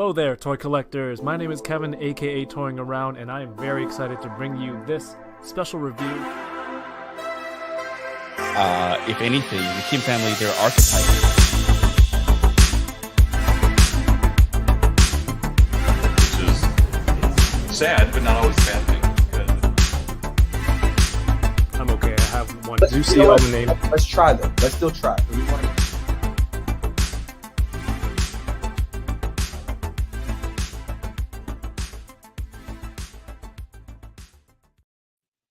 Hello there, toy collectors. My name is Kevin, aka Toying Around, and I am very excited to bring you this special review. If anything, the Kim family, they're archetypes. Which is sad, but not always a bad thing. I'm okay. I have one. Do you see all the names? Let's try them. Let's still try.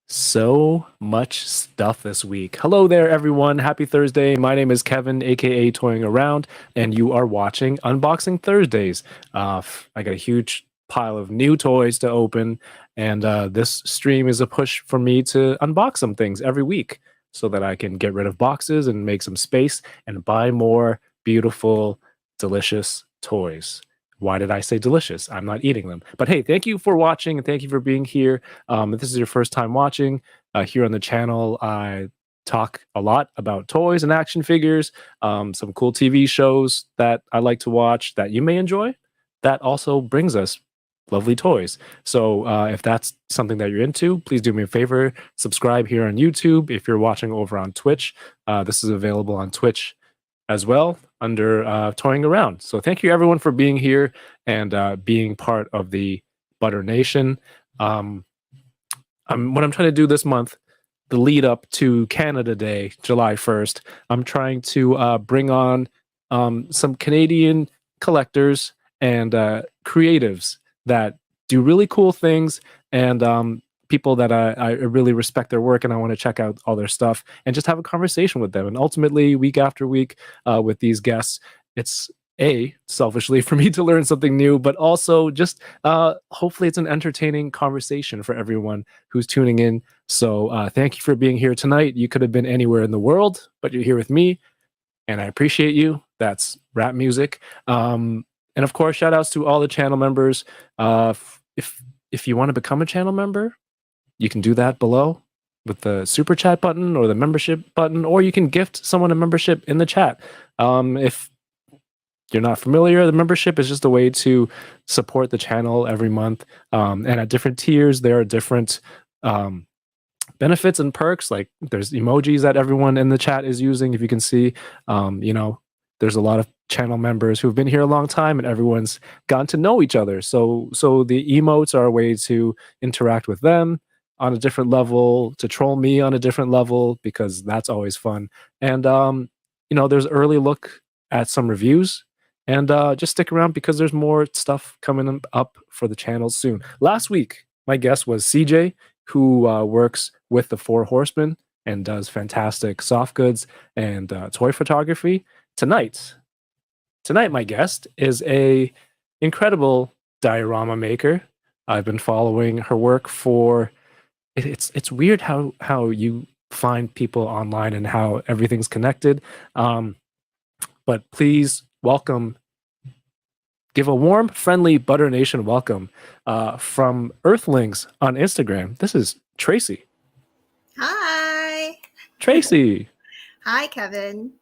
So much stuff this week. Hello there, everyone. Happy Thursday. My name is Kevin, aka Toying Around, and you are watching Unboxing Thursdays. I got a huge pile of new toys to open, and this stream is a push for me to unbox some things every week so that I can get rid of boxes and make some space and buy more beautiful, delicious toys. Why did I say delicious? I'm not eating them. But hey, thank you for watching and thank you for being here. If this is your first time watching here on the channel, I talk a lot about toys and action figures, some cool TV shows that I like to watch that you may enjoy. That also brings us lovely toys. So if that's something that you're into, please do me a favor. Subscribe here on YouTube. If you're watching over on Twitch, this is available on Twitch as well under Toying Around. So thank you everyone for being here and being part of the Butter Nation. What I'm trying to do this month, the lead up to Canada Day, July 1st, I'm trying to bring on some Canadian collectors and creatives that do really cool things and people that I really respect their work and I want to check out all their stuff and just have a conversation with them. And ultimately, week after week with these guests, it's selfishly for me to learn something new, but also just hopefully it's an entertaining conversation for everyone who's tuning in. So thank you for being here tonight. You could have been anywhere in the world, but you're here with me and I appreciate you. That's rap music. And of course, shout outs to all the channel members. If you want to become a channel member, you can do that below with the super chat button or the membership button, or you can gift someone a membership in the chat. If you're not familiar, the membership is just a way to support the channel every month. And at different tiers, there are different benefits and perks. Like there's emojis that everyone in the chat is using. If you can see, there's a lot of channel members who've been here a long time and everyone's gotten to know each other. So the emotes are a way to interact with them on a different level, to troll me on a different level, because that's always fun. And, there's early look at some reviews and just stick around because there's more stuff coming up for the channel soon. Last week, my guest was CJ, who works with the Four Horsemen and does fantastic soft goods and toy photography. Tonight, my guest is a incredible diorama maker. I've been following her work for it's weird how you find people online and how everything's connected. But please give a warm, friendly Butter Nation welcome from Earthlings on Instagram. This is Tracy. Hi. Tracy. Hi, Kevin.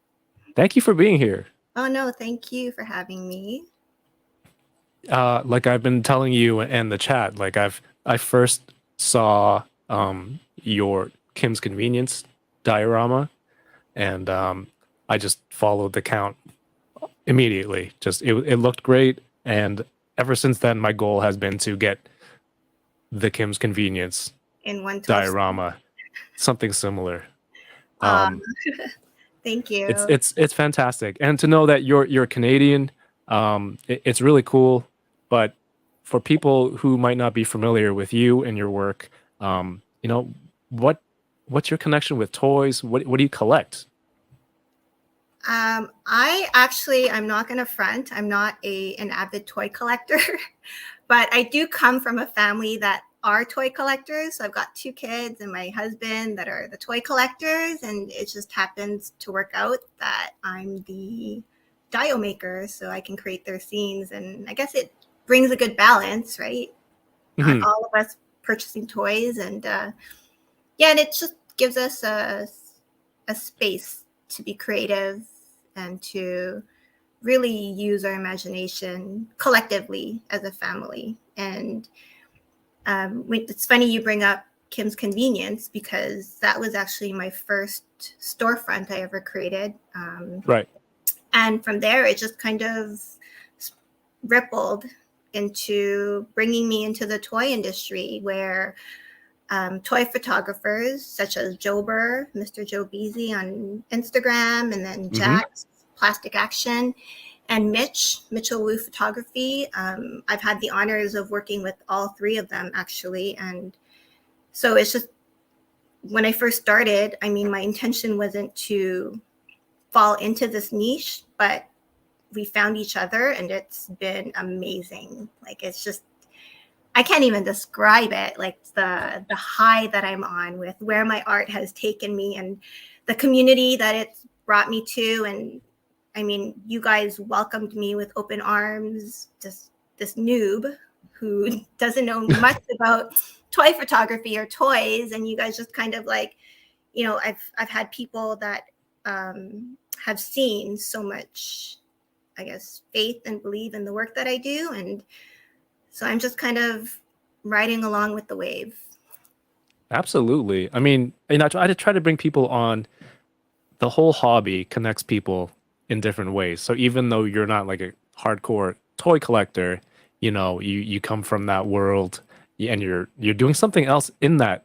Thank you for being here. Oh, no, thank you for having me. Like I've been telling you in the chat, like I first saw your Kim's Convenience diorama, and I just followed the count immediately. Just it looked great, and ever since then, my goal has been to get the Kim's Convenience in one diorama, something similar. Thank you. It's fantastic, and to know that you're Canadian, it's really cool. But for people who might not be familiar with you and your work, what's your connection with toys? What do you collect? I'm not going to front. I'm not an avid toy collector, but I do come from a family that are toy collectors. So I've got 2 kids and my husband that are the toy collectors, and it just happens to work out that I'm the dio maker, so I can create their scenes. And I guess it brings a good balance, right? Mm-hmm. Not all of us purchasing toys, and and it just gives us a space to be creative and to really use our imagination collectively as a family. And it's funny you bring up Kim's Convenience, because that was actually my first storefront I ever created. Right. And from there, it just kind of rippled into bringing me into the toy industry, where toy photographers such as Mr Jobeezy on Instagram, and then Jack's Plastic Action, and Mitchell Wu Photography. I've had the honors of working with all three of them, actually. And so it's just, when I first started, I mean, my intention wasn't to fall into this niche, but we found each other, and it's been amazing. Like, it's just, I can't even describe it, like the high that I'm on with where my art has taken me, and the community that it's brought me to. And I mean, you guys welcomed me with open arms, just this noob who doesn't know much about toy photography or toys. And you guys just kind of like, you know, I've had people that have seen so much, I guess, faith and believe in the work that I do. And so I'm just kind of riding along with the wave. Absolutely. I mean, and I try to bring people on. The whole hobby connects people in different ways. So even though you're not like a hardcore toy collector, you know, you come from that world, and you're doing something else in that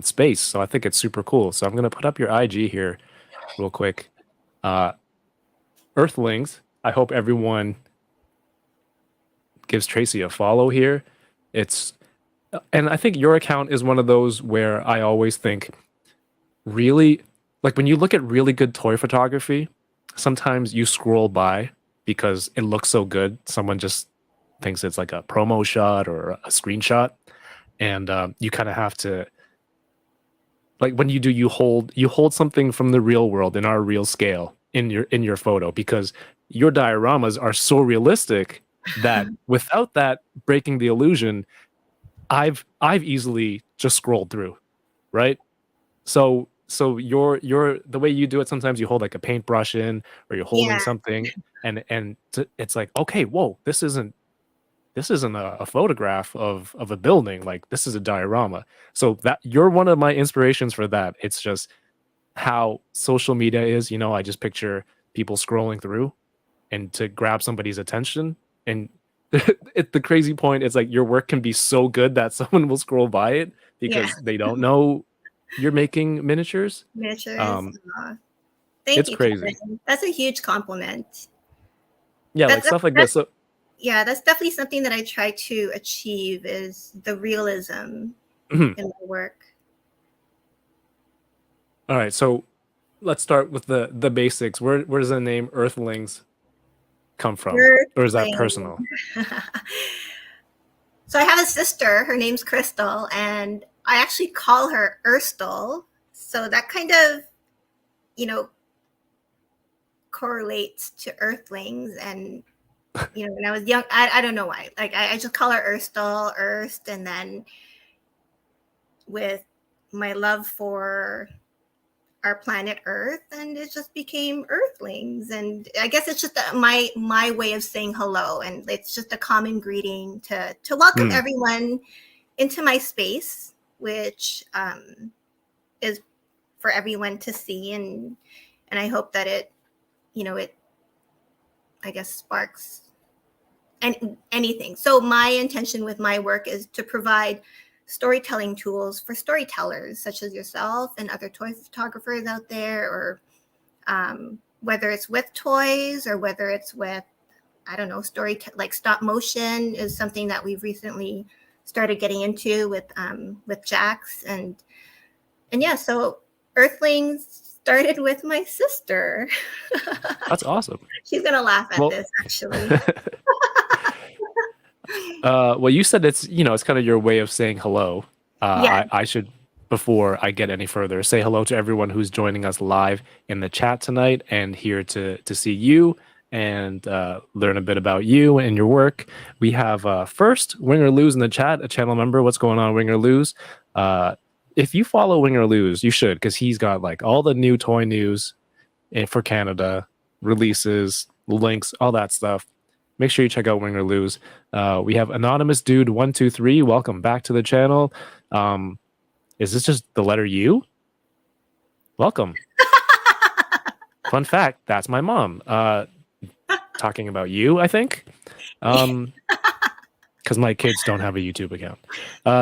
space. So I think it's super cool. So I'm gonna put up your IG here real quick. Earthlings. I hope everyone gives Tracy a follow here. And I think your account is one of those where I always think, really, like when you look at really good toy photography, sometimes you scroll by because it looks so good. Someone just thinks it's like a promo shot or a screenshot, and you kind of have to, like when you do, you hold something from the real world in our real scale in your photo, because your dioramas are so realistic that without that breaking the illusion, I've easily just scrolled through, right? So you're the way you do it, sometimes you hold like a paintbrush in, or you're holding something, and it's like, okay, whoa, this isn't a photograph of a building, like this is a diorama. So that you're one of my inspirations for that. It's just how social media is, you know, I just picture people scrolling through and to grab somebody's attention. And the crazy point is like your work can be so good that someone will scroll by it because they don't know you're making miniatures. Thank it's you, crazy. Kevin. That's a huge compliment. Yeah, like stuff like this. So yeah, that's definitely something that I try to achieve, is the realism in my work. All right, so let's start with the basics. Where does the name Earthlings come from? Or is that personal? So I have a sister, her name's Crystal, and I actually call her Erstal. So that kind of, you know, correlates to Earthlings. And, you know, when I was young, I don't know why. Like I just call her Erstal, Erst, and then with my love for our planet Earth, and it just became Earthlings. And I guess it's just my way of saying hello, and it's just a common greeting to welcome everyone into my space, which is for everyone to see, and I hope that it, you know, it, I guess, sparks anything. So my intention with my work is to provide storytelling tools for storytellers such as yourself and other toy photographers out there, or whether it's with toys or whether it's with, I don't know, like stop motion is something that we've recently started getting into with Jax, and yeah, so Earthlings started with my sister. That's awesome. She's gonna laugh at this, actually. Well, you said it's, you know, it's kind of your way of saying hello. I should, before I get any further, say hello to everyone who's joining us live in the chat tonight and here to see you and learn a bit about you and your work. We have first Wing or Lose in the chat, a channel member. What's going on, Wing or Lose? If you follow Wing or Lose, you should, because he's got like all the new toy news for Canada. releases, links, all that stuff. Make sure you check out Win or Lose. We have Anonymous Dude 123. Welcome back to the channel. Is this just the letter U? Welcome. Fun fact, that's my mom. Talking about you, I think. Because my kids don't have a YouTube account.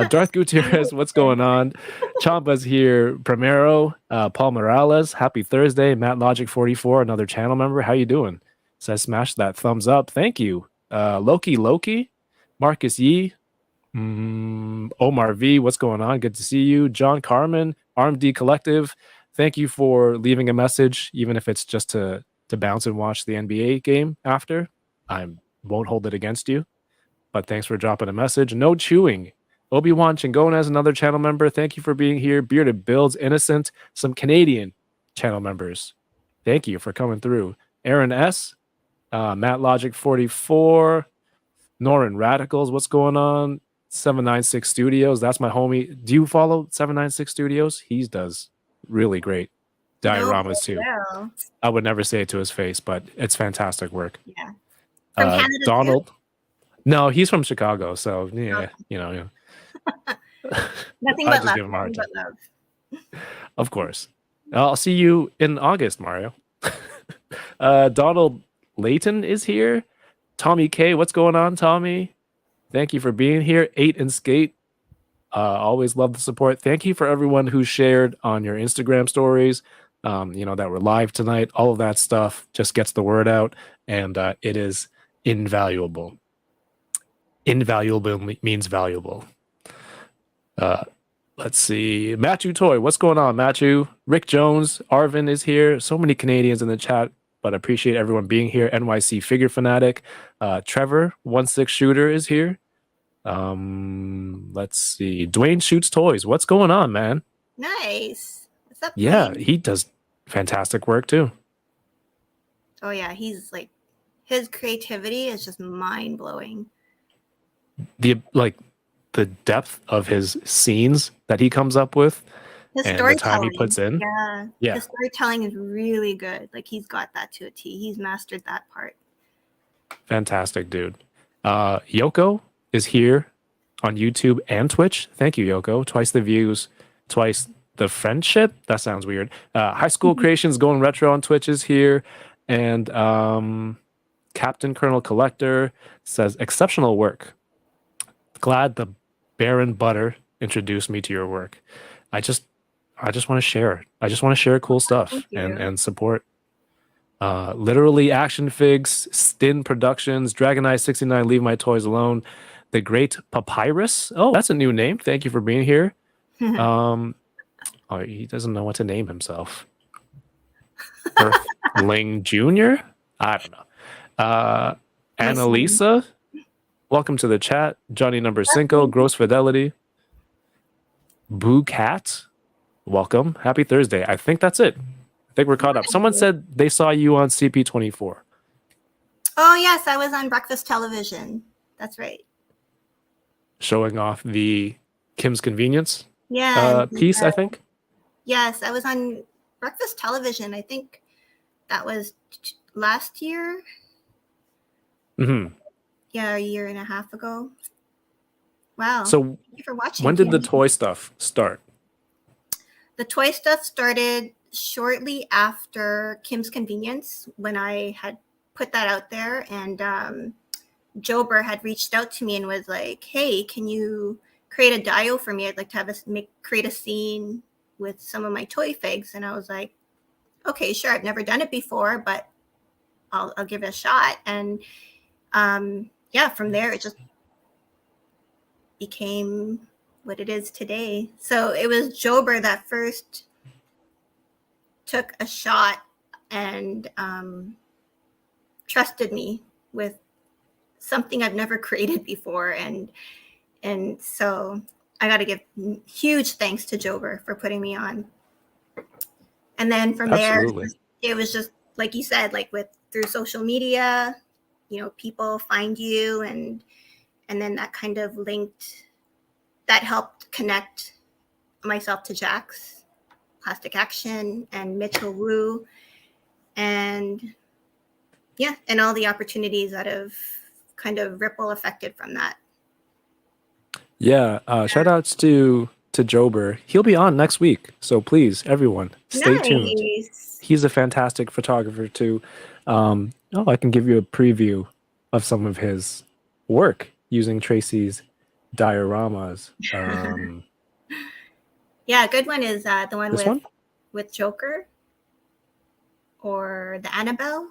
Darth Gutierrez, what's going on? Champa's here. Primero, Paul Morales, happy Thursday. Matt Logic 44, another channel member. How you doing? Says smash that thumbs up. Thank you. Loki, Marcus Yee, Omar V, what's going on? Good to see you. John Carmen, RMD Collective, thank you for leaving a message, even if it's just to bounce and watch the NBA game after. I won't hold it against you. But thanks for dropping a message. No chewing. Obi-Wan Chingon as another channel member. Thank you for being here. Bearded Builds, Innocent, some Canadian channel members. Thank you for coming through. Aaron S, Matt Logic 44, Norin Radicals, what's going on? 796 Studios, that's my homie. Do you follow 796 Studios? He does really great dioramas too. Well. I would never say it to his face, but it's fantastic work. Yeah. From Canada Donald. Too? No, he's from Chicago, so yeah, Nothing I but just love. give him a hard Nothing time. but love. Of course. I'll see you in August, Mario. Donald Layton is here. Tommy K, what's going on, Tommy? Thank you for being here. 8 and Skate. Always love the support. Thank you for everyone who shared on your Instagram stories, that were live tonight. All of that stuff just gets the word out, and it is invaluable. Invaluable means valuable. Let's see. Matthew Toy, what's going on, Matthew? Rick Jones, Arvin is here. So many Canadians in the chat, but I appreciate everyone being here. NYC Figure Fanatic. Trevor, 1-6 Shooter is here. Let's see. Dwayne Shoots Toys. What's going on, man? Nice. What's up? Yeah, Dwayne? he does fantastic work too. Oh yeah, he's like, his creativity is just mind blowing. The depth of his scenes that he comes up with, His and the storytelling, time he puts in. Yeah. His storytelling is really good. Like, he's got that to a T. He's mastered that part. Fantastic, dude. Yoko is here on YouTube and Twitch. Thank you, Yoko. Twice the views, twice the friendship. That sounds weird. High School Creations Going Retro on Twitch is here. And Captain Colonel Collector says, exceptional work. Glad the Baron Butter introduced me to your work. I just want to share. I just want to share cool stuff and support. Literally Action Figs, Stin Productions, Dragon Eye 69, Leave My Toys Alone, The Great Papyrus. Oh, that's a new name. Thank you for being here. He doesn't know what to name himself. Earthling Jr.? I don't know. Annalisa, welcome to the chat. Johnny Number Cinco, Gross Fidelity. Boo Cat, welcome. Happy Thursday. I think that's it. I think we're caught up. Someone said they saw you on CP24. Oh, yes, I was on breakfast television. That's right. Showing off the Kim's Convenience piece, I think. Yes, I was on breakfast television. I think that was last year. Mm-hmm. Yeah, a year and a half ago. Wow. So thank you for watching. When did the toy stuff start? The toy stuff started shortly after Kim's Convenience, when I had put that out there, and Jober had reached out to me and was like, hey, can you create a dio for me? I'd like to have create a scene with some of my toy figs. And I was like, okay, sure. I've never done it before, but I'll give it a shot. And from there, it just became what it is today. So it was Jober that first took a shot and trusted me with something I've never created before. And so I got to give huge thanks to Jober for putting me on. And then from there, it was just like you said, like through social media, people find you, and then that kind of that helped connect myself to Jax, Plastic Action, and Mitchell Wu. And yeah, and all the opportunities that have kind of ripple affected from that. Yeah, shout outs to Jober. He'll be on next week, so please, everyone, stay tuned. Nice. He's a fantastic photographer too. I can give you a preview of some of his work using Tracy's dioramas. Yeah, a good one is the one This one? with Joker or the Annabelle.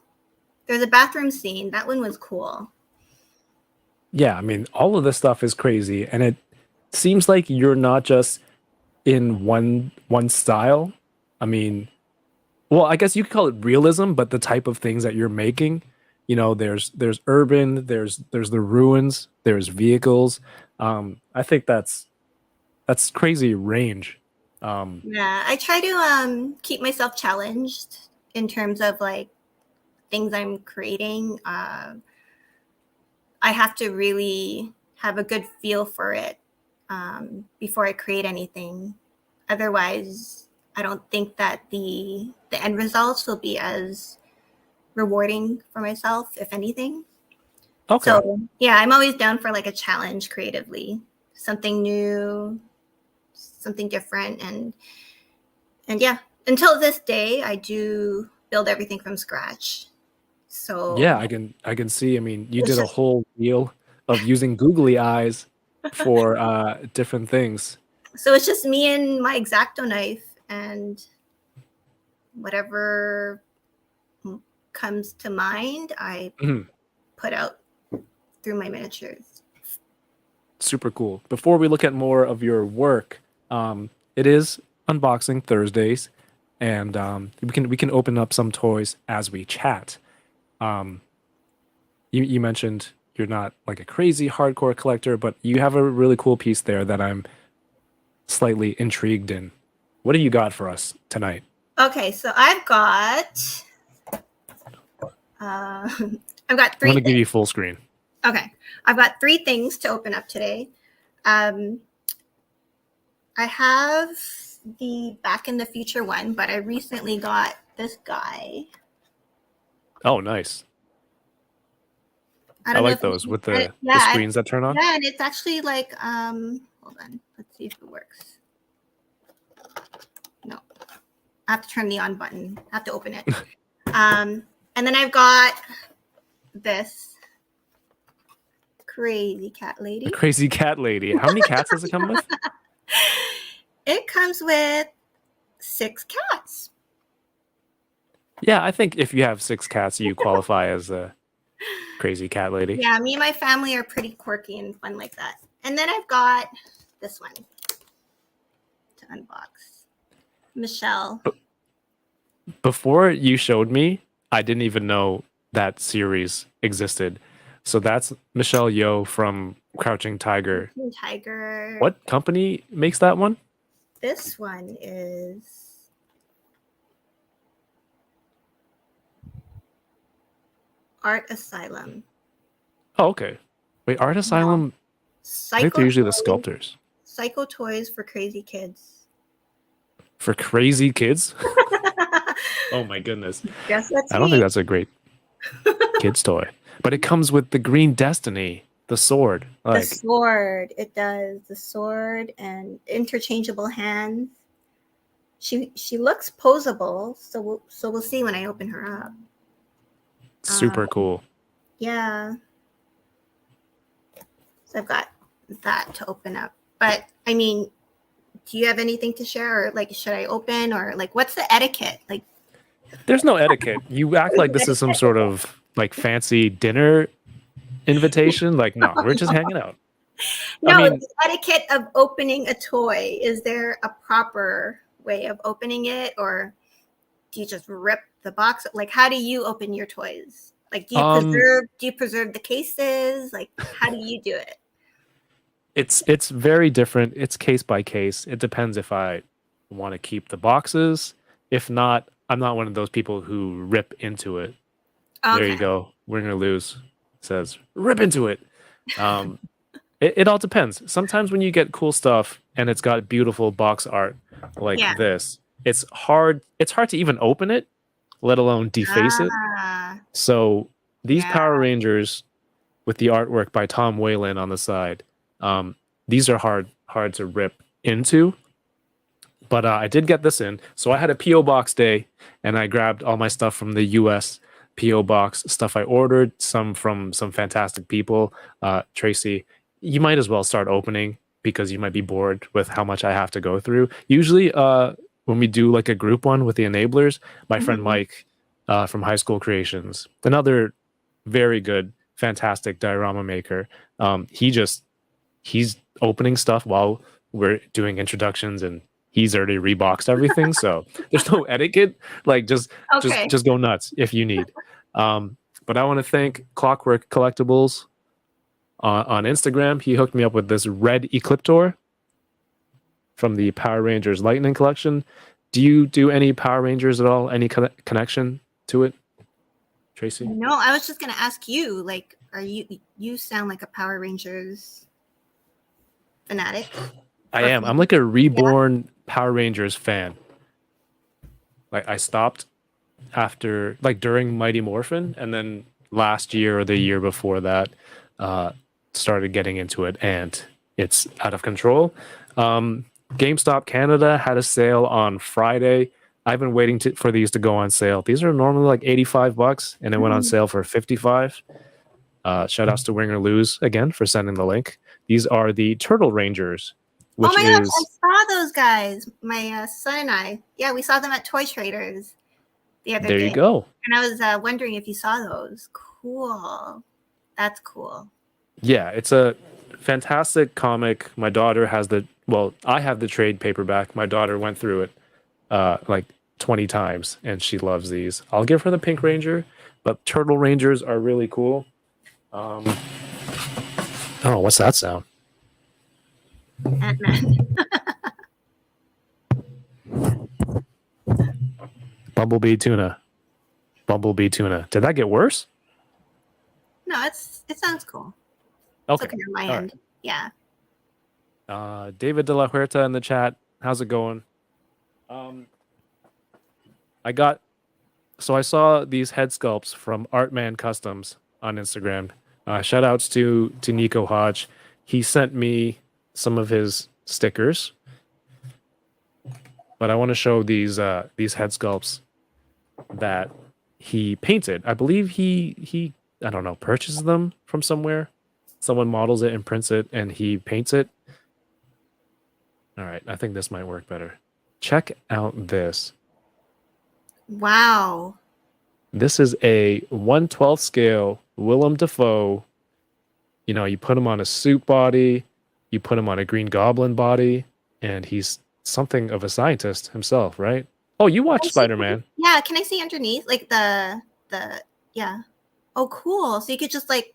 There's a bathroom scene. That one was cool. Yeah, I mean, all of this stuff is crazy, and it seems like you're not just in one style. I mean, well, I guess you could call it realism, but the type of things that you're making, there's urban, there's the ruins, there's vehicles. I think that's crazy range. Yeah, I try to keep myself challenged in terms of like things I'm creating. I have to really have a good feel for it before I create anything. Otherwise, I don't think that the end results will be as rewarding for myself, if anything. Okay. So yeah, I'm always down for like a challenge creatively, something new, something different, and yeah, until this day, I do build everything from scratch. So Yeah, I can see. I mean, you it's did a just whole deal of using googly eyes for different things. so it's just me and my X-Acto knife and whatever comes to mind, I Mhm. put out through my miniatures. Super cool. Before we look at more of your work, it is unboxing Thursdays, and we can open up some toys as we chat. You mentioned you're not like a crazy hardcore collector, but you have a really cool piece there that I'm slightly intrigued in. What do you got for us tonight? Okay, so I've got uh, I've got I'm three gonna give things. you full screen. Okay, I've got three things to open up today. I have the Back in the Future one, but I recently got this guy. Oh, nice. I I don't know like if you those with can, the screens that turn on. yeah, and it's actually like hold on, let's see if it works. No, I have to turn the on button. I have to open it. And then I've got this crazy cat The lady. crazy cat lady. How many cats does it come with? It comes with 6 cats. Yeah, I think if you have 6 cats, you qualify as a crazy cat lady. Yeah, me and my family are pretty quirky and fun like that. And then I've got this one to unbox. Michelle. Before you showed me, I didn't even know that series existed. So that's Michelle Yeoh from Crouching Tiger. Tiger. What company makes that one? This one is Art Asylum. Oh, okay. Wait, Art Asylum, I think they're usually the sculptors. Psycho toys for crazy kids. For crazy kids? Oh my goodness. Guess that's I don't think me. that's a great kids toy. But it comes with the Green Destiny, the sword. The sword. It does. The sword and interchangeable hands. She looks posable, so we'll see when I open her up. Super cool. Yeah. So I've got that to open up. But I mean, do you have anything to share, or like should I open, or like what's the etiquette? Like There's no etiquette. You act like this is some sort of like fancy dinner invitation. Like, no, we're just hanging out. no, I mean, the etiquette of opening a toy. Is there a proper way of opening it, or do you just rip the box? Like, how do you open your toys? Like, do you preserve the cases? Like, how do you do it? it's very different. It's case by case. It depends if I want to keep the boxes. If not, I'm not one of those people who rip into it. Okay. There you go. We're gonna lose. It says rip into it. It all depends. Sometimes when you get cool stuff and it's got beautiful box art like this, it's hard to even open it, let alone deface it. So These Yeah. Power Rangers with the artwork by Tom Whalen on the side, these are hard to rip into. But I did get this in. So I had a P.O. box day and I grabbed all my stuff from the US P.O. box, stuff I ordered, some from some fantastic people. Tracy, you might as well start opening because you might be bored with how much I have to go through. Usually, when we do like a group one with the enablers, my friend Mike from High School Creations, another very good, fantastic diorama maker, he's opening stuff while we're doing introductions and he's already reboxed everything, so there's no etiquette. Like Okay. just go nuts if you need. But I want to thank Clockwork Collectibles on Instagram. He hooked me up with this red Ecliptor from the Power Rangers Lightning collection. Do you do any Power Rangers at all? Any connection to it, Tracy? No, I was just gonna ask you. Like, are you sound like a Power Rangers fanatic? I am. I'm like a reborn Power Rangers fan. Like I stopped after like during Mighty Morphin, and then last year or the year before that, started getting into it, and it's out of control. GameStop Canada had a sale on Friday. I've been waiting for these to go on sale. These are normally like $85, and it went on sale for $55. Shout outs to Wing or Lose again for sending the link. These are the Turtle Rangers, which oh my gosh, is I saw those guys. My son and I, yeah, we saw them at Toy Traders the other day. there you go. And I was wondering if you saw those. Cool. That's cool. Yeah, it's a fantastic comic. My daughter has I have the trade paperback. My daughter went through it like 20 times and she loves these. I'll give her the Pink Ranger, but Turtle Rangers are really cool. Oh, what's that sound? Ant-Man. Bumblebee tuna. Bumblebee tuna. Did that get worse? No, it sounds cool. Okay. It's okay on my All end. Yeah. David De La Huerta in the chat. How's it going? I saw these head sculpts from Artman Customs on Instagram. Shout outs to Nico Hodge. He sent me some of his stickers, but I want to show these head sculpts that he painted. I believe he I don't know, purchases them from somewhere. Someone models it and prints it and he paints it. All right, I think this might work better. Check out this. Wow. This is a 1/12 scale Willem Dafoe. You know, you put him on a suit body, you put him on a Green Goblin body, and he's something of a scientist himself, right? Oh, you watched Spider-Man. Yeah, can I see underneath? Like the yeah. Oh, cool. So you could just like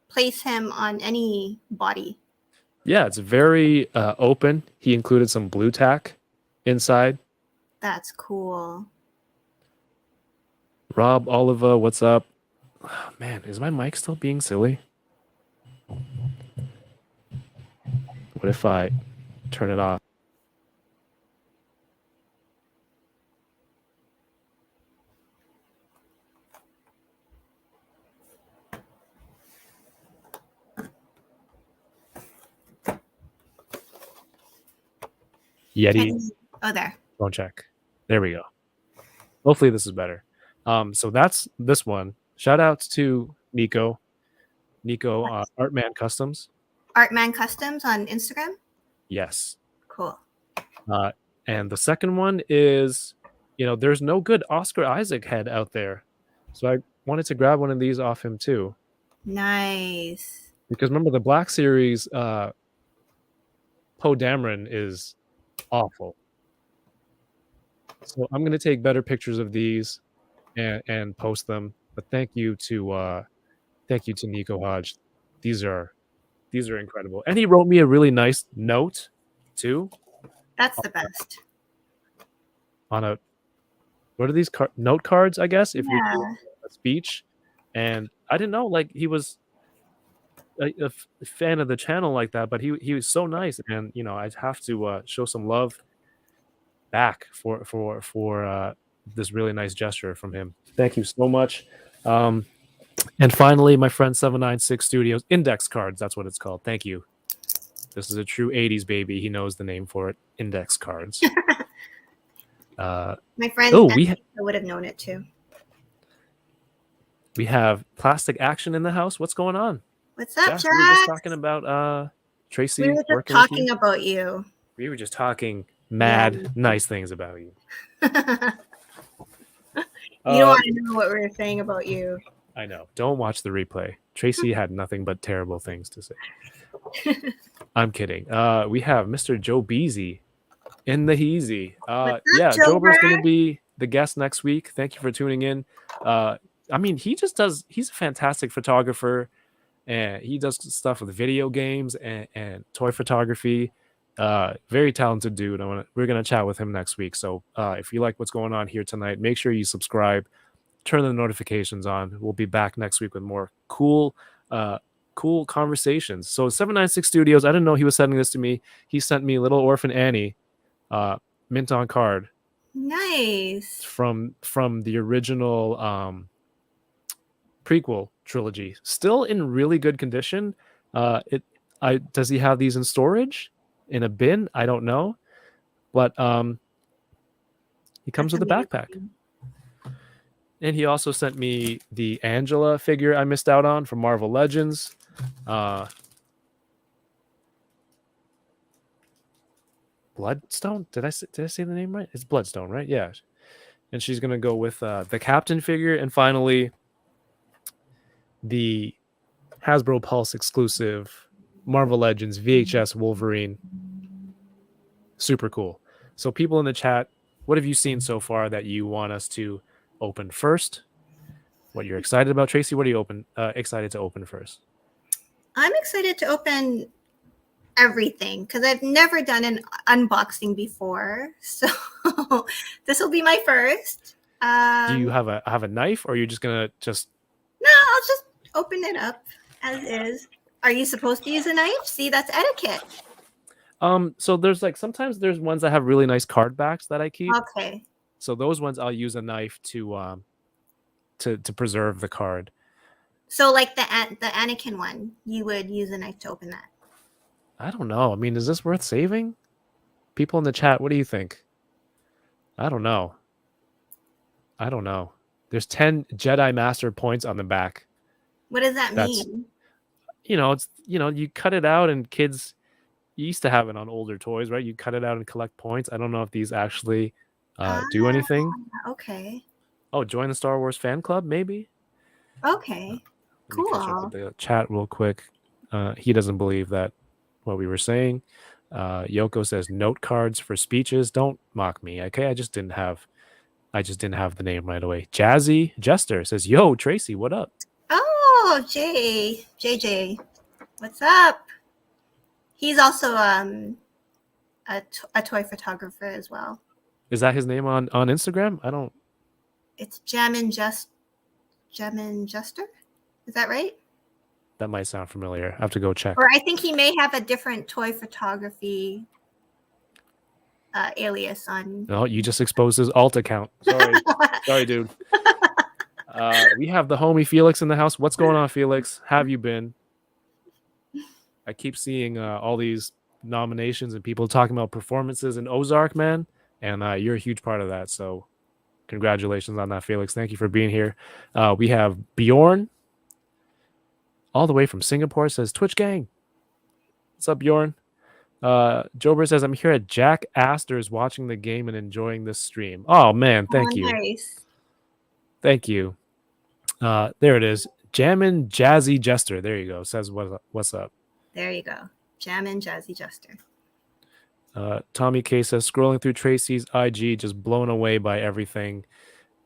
place him on any body. Yeah, it's very open. He included some blue tack inside. That's cool. Rob Oliva, what's up? Oh, man, is my mic still being silly? What if I turn it off? Yeti. Oh, there. Phone check. There we go. Hopefully this is better. So that's this one. Shout outs to Nico. Artman Customs. Artman Customs on Instagram. Yes. Cool. And the second one is, there's no good Oscar Isaac head out there. So I wanted to grab one of these off him too. Nice. Because remember the Black Series, Poe Dameron is awful. So I'm going to take better pictures of these and post them. But thank you to Nico Hodge. These are incredible. And he wrote me a really nice note too. That's the best. On what are these note cards? I guess if you do a speech. And I didn't know he was a fan of the channel like that, but he was so nice, and I'd have to show some love back for this really nice gesture from him. Thank you so much. And finally, my friend 796 Studios index cards. That's what it's called. Thank you. This is a true 80s baby. He knows the name for it. Index cards. My friend Oh, would have known it too. we have Plastic Action in the house. What's going on? What's up, Jack? Jack? We were just talking about Tracy We were just working with talking you. about you. We were just talking mad Yeah. nice things about you. You don't want to know what we were saying about you. I know. Don't watch the replay. Tracy had nothing but terrible things to say. I'm kidding. We have Mr. Jobeezy in the heezy. Yeah, Jober's going to be the guest next week. Thank you for tuning in. I mean, he's a fantastic photographer, and he does stuff with video games and toy photography. Very talented dude. We're going to chat with him next week. So if you like what's going on here tonight, make sure you subscribe, turn the notifications on. We'll be back next week with more cool conversations. So 796 Studios, I didn't know he was sending this to me. He sent me Little Orphan Annie, mint on card. Nice. From the original prequel trilogy. Still in really good condition. Does he have these in storage in a bin? I don't know. But he comes with a backpack. And he also sent me the Angela figure I missed out on from Marvel Legends. Bloodstone? Did I say the name right? It's Bloodstone, right? Yeah. And she's gonna go with the Captain figure, and finally the Hasbro Pulse exclusive Marvel Legends VHS Wolverine. Super cool. So people in the chat, what have you seen so far that you want us to open first? What you're excited about, Tracy? What are you excited to open first? I'm excited to open everything because I've never done an unboxing before, so this will be my first. Do you have a knife, or are you just gonna just? No, I'll just open it up as is. Are you supposed to use a knife? See, that's etiquette. So there's sometimes there's ones that have really nice card backs that I keep. Okay. So those ones I'll use a knife to preserve the card. So like the Anakin one, you would use a knife to open that. I don't know. I mean, is this worth saving? People in the chat, what do you think? I don't know. There's 10 Jedi Master points on the back. What does that mean? It's you cut it out, and kids, you used to have it on older toys, right? You cut it out and collect points. I don't know if these actually do anything. Okay. Oh, join the Star Wars fan club, maybe. Okay. Cool. Let me catch up with the chat real quick. He doesn't believe that what we were saying. Yoko says note cards for speeches. Don't mock me, okay? I just didn't have the name right away. Jazzy Jester says, "Yo, Tracy, what up?" Oh, JJ, what's up? He's also a toy photographer as well. Is that his name on Instagram? I don't. It's Jamin Jester. Is that right? That might sound familiar. I have to go check. Or I think he may have a different toy photography alias on. No, you just exposed his alt account. Sorry, dude. We have the homie Felix in the house. What's going on, Felix? Have you been? I keep seeing all these nominations and people talking about performances in Ozark, man. And you're a huge part of that. So congratulations on that, Felix. Thank you for being here. We have Bjorn, all the way from Singapore, says, Twitch gang. What's up, Bjorn? Jober says, I'm here at Jack Astor's watching the game and enjoying this stream. Oh, man. Thank you. Nice. Thank you. There it is. Jammin' Jazzy Jester. There you go. Says, what's up? There you go. Jammin' Jazzy Jester. Tommy K says, scrolling through Tracy's IG, just blown away by everything.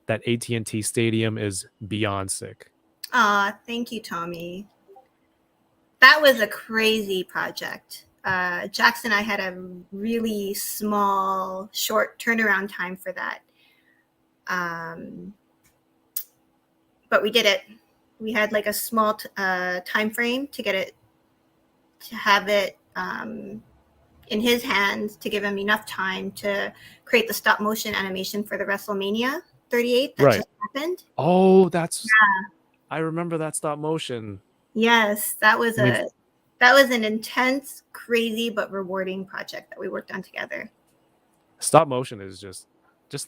That AT&T Stadium is beyond sick. Thank you, Tommy. That was a crazy project. Jackson and I had a really small, short turnaround time for that. But we did it. We had like a small time frame to get it, to have it in his hands, to give him enough time to create the stop motion animation for the WrestleMania 38 that just happened. Oh, that's I remember that stop motion. Yes, that was I mean, an intense, crazy, but rewarding project that we worked on together. stop motion is just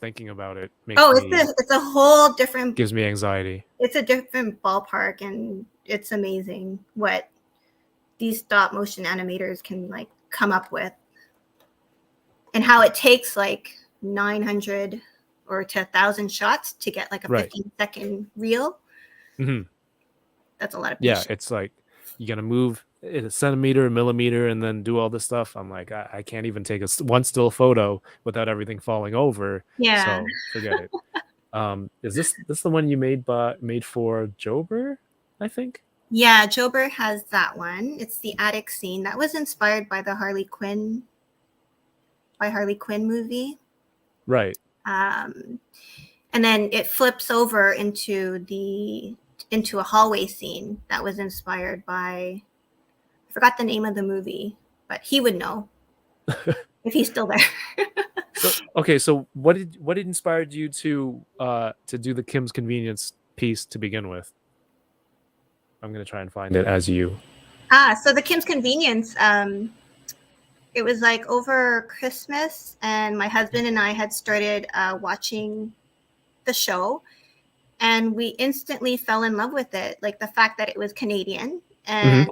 thinking about it Oh, makes me it's a whole different, gives me anxiety. it's a different ballpark, and it's amazing what these stop motion animators can like come up with, and how it takes like 900 or to 1,000 shots to get like a Right. 15-second reel. Hmm. That's a lot of Yeah, patience. it's like you gotta move it a centimeter, a millimeter, and then do all this stuff. I'm like, I can't even take one still photo without everything falling over. Yeah. So forget it. Is this the one you made for Jober? I think. Yeah, Jober has that one. It's the attic scene that was inspired by the Harley Quinn movie. Right. And then it flips over into a hallway scene that was inspired by, I forgot the name of the movie, but he would know if he's still there. So what inspired you to do the Kim's Convenience piece to begin with? I'm gonna try and find it as you. So the Kim's Convenience, it was like over Christmas, and my husband and I had started watching the show, and we instantly fell in love with it. Like the fact that it was Canadian, and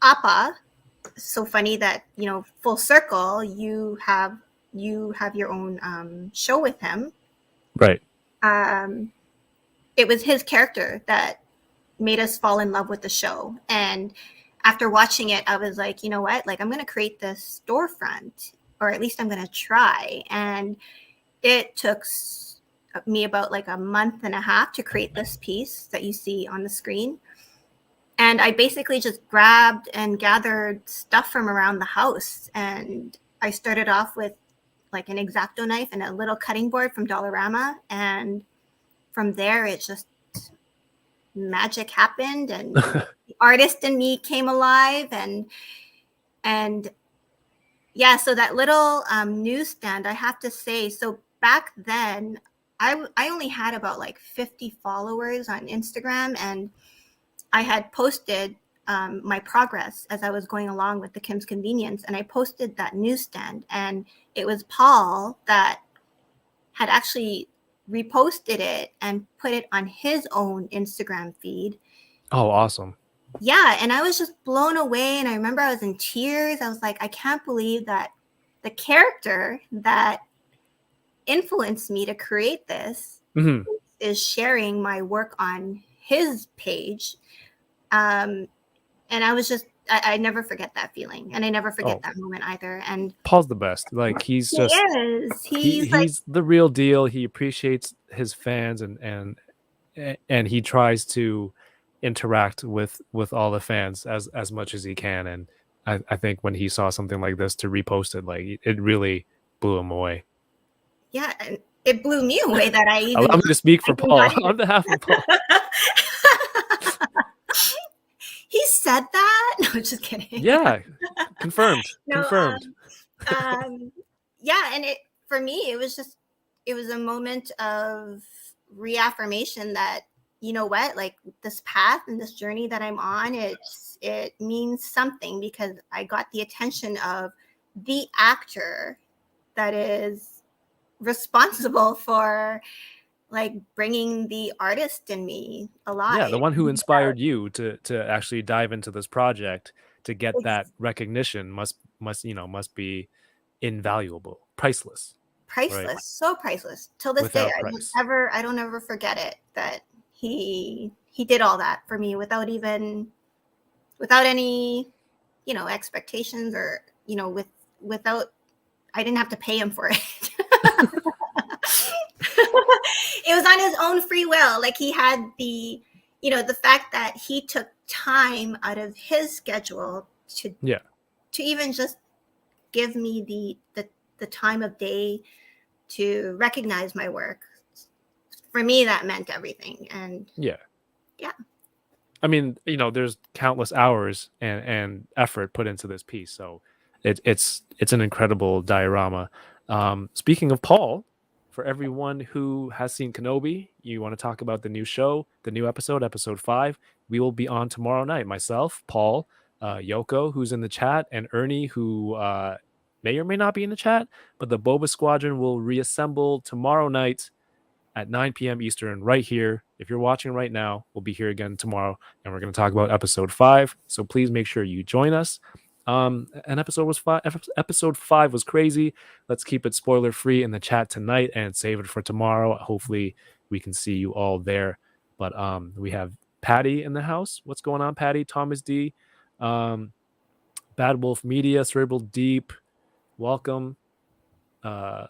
Appa. So funny that, you know, full circle, you have your own show with him. Right. It was his character that made us fall in love with the show, and after watching it, I was like, you know what, like I'm going to create this storefront, or at least I'm going to try. And it took me about like a month and a half to create this piece that you see on the screen. And I basically just grabbed and gathered stuff from around the house. And I started off with like an X-Acto knife and a little cutting board from Dollarama. And from there, it just magic happened, and the artist in me came alive. And yeah, so that little newsstand, I have to say, so back then, I only had about like 50 followers on Instagram, and I had posted my progress as I was going along with the Kim's Convenience, and I posted that newsstand, and it was Paul that had actually reposted it and put it on his own Instagram feed. Oh, awesome. Yeah, and I was just blown away, and I remember I was in tears. I was like, I can't believe that the character that influenced me to create this is sharing my work on his page. And I was just, I never forget that feeling, and I never forget that moment either. And Paul's the best. Like he's just he's the real deal. He appreciates his fans, and he tries to interact with all the fans as much as he can. And I think when he saw something like this, to repost it, like it really blew him away. Yeah, and it blew me away that I even allow me to speak for Paul on behalf of Paul. He said that? No, just kidding. Yeah, confirmed. No, confirmed. Yeah, and for me, it was a moment of reaffirmation that, you know what, like this path and this journey that I'm on, it means something, because I got the attention of the actor that is responsible for like bringing the artist in me alive. Yeah, the one who inspired you to actually dive into this project, to get that recognition must be invaluable, priceless. Right? So priceless. Till this day, I don't ever forget it, that he did all that for me without any, you know, expectations, or, you know, without, I didn't have to pay him for it. It was on his own free will. Like he had the fact that he took time out of his schedule to even just give me the time of day to recognize my work. For me, that meant everything. And yeah. I mean, you know, there's countless hours and effort put into this piece, so it's an incredible diorama. Speaking of Paul, for everyone who has seen Kenobi, you want to talk about the new show, the new episode, episode 5, we will be on tomorrow night. Myself, Paul, Yoko, who's in the chat, and Ernie, who may or may not be in the chat, but the Boba Squadron will reassemble tomorrow night at 9 p.m. Eastern right here. If you're watching right now, we'll be here again tomorrow, and we're going to talk about episode 5. So please make sure you join us. And episode 5 was crazy. Let's keep it spoiler free in the chat tonight and save it for tomorrow. Hopefully we can see you all there. But we have Patty in the house. What's going on, Patty? Thomas D, Bad Wolf Media, Cerebral Deep, welcome.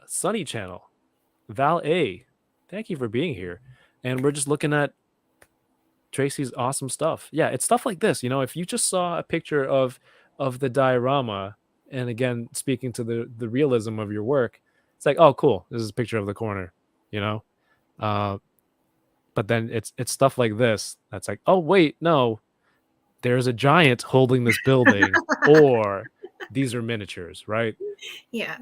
Sunny Channel, Val A, thank you for being here. And we're just looking at Tracy's awesome stuff. Yeah, it's stuff like this. If you just saw a picture of the diorama, and again, speaking to the realism of your work, it's like, oh, cool, this is a picture of the corner, but then it's stuff like this that's like, oh wait, no, there's a giant holding this building, or these are miniatures, right? Yeah.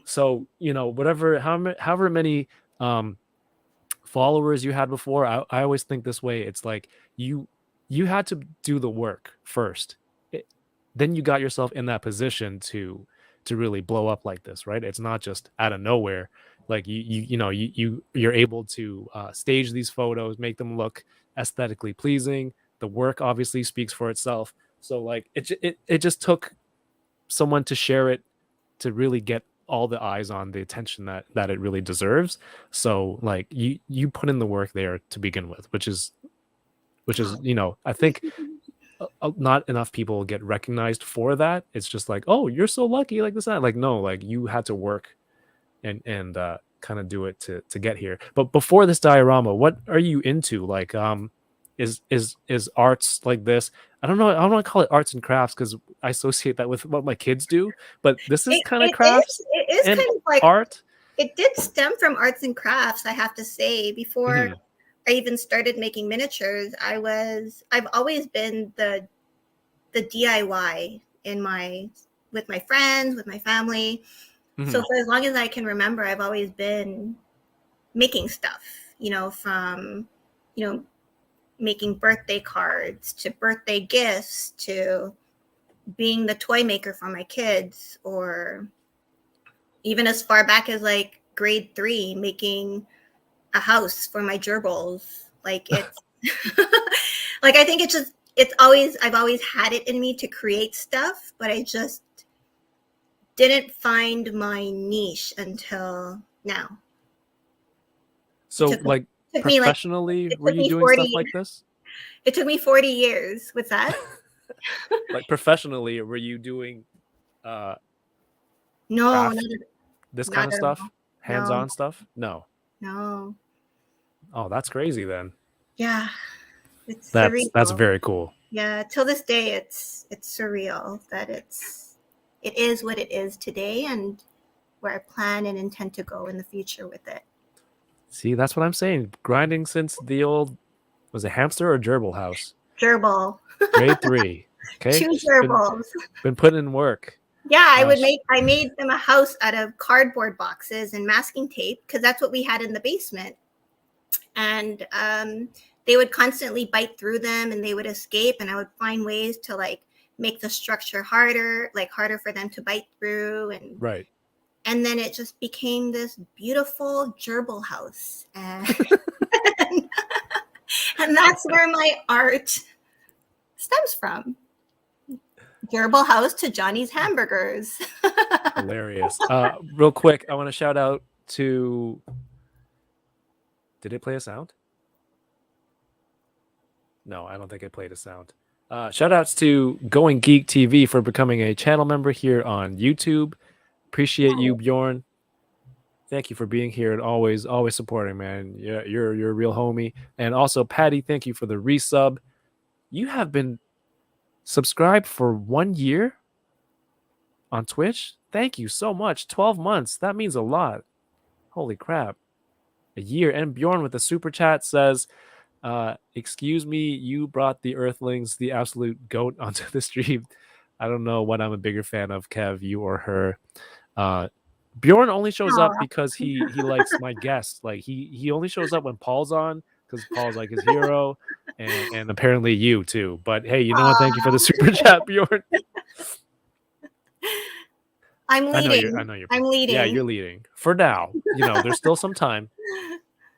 So however many followers you had before, I always think this way. It's like you had to do the work first. Then you got yourself in that position to really blow up like this, right? It's not just out of nowhere. Like you're able to stage these photos, make them look aesthetically pleasing. The work obviously speaks for itself. So like it just took someone to share it to really get all the eyes on the attention that it really deserves. So like you put in the work there to begin with, which is I think not enough people get recognized for that. It's just like, oh, you're so lucky, like this, that. Like, no, like you had to work and kind of do it to get here. But before this diorama, what are you into? Like, is arts like this? I don't know. I don't want to call it arts and crafts because I associate that with what my kids do. But this is kind of crafts. It is and kind of like art. It did stem from arts and crafts, I have to say. Before I even started making miniatures, I've always been the DIY with my friends, with my family. So for as long as I can remember, I've always been making stuff, from, making birthday cards to birthday gifts to being the toy maker for my kids, or even as far back as like grade 3, making a house for my gerbils. Like it's like, I think I've always had it in me to create stuff, but I just didn't find my niche until now. So like professionally, were you doing stuff like this? It took me 40 years. What's that? Like professionally, were you doing no, this kind of stuff? Hands-on stuff? No. Oh, that's crazy then. Yeah. It's surreal. That's very cool. Yeah, till this day it's surreal that it is what it is today, and where I plan and intend to go in the future with it. See, that's what I'm saying. Grinding since the old, was it hamster or gerbil house? Gerbil. Grade 3. Okay. 2 gerbils. Been putting in work. Yeah, I made them a house out of cardboard boxes and masking tape, because that's what we had in the basement. And they would constantly bite through them and they would escape, and I would find ways to like make the structure harder for them to bite through. And right. And then it just became this beautiful gerbil house. And that's where my art stems from. Gerbil house to Johnny's hamburgers. Hilarious. Real quick, I want to shout out to... Did it play a sound? No, I don't think it played a sound. Shout outs to Going Geek TV for becoming a channel member here on YouTube. Appreciate you, Bjorn. Thank you for being here and always supporting, man. Yeah, you're a real homie. And also, Patty, thank you for the resub. You have been subscribed for 1 year on Twitch. Thank you so much. 12 months. That means a lot. Holy crap. A year. And Bjorn with the super chat says, excuse me, you brought the Earthlings, the absolute goat, onto the stream. I don't know what I'm a bigger fan of, Kev, you or her. Bjorn only shows up Aw. because he likes my guests. Like he only shows up when Paul's on because Paul's like his hero, and apparently you too. But hey, you know what? Thank you for the super chat, Bjorn. I'm I know leading. you're. I'm Yeah, leading. you're leading for now. You know, there's still some time.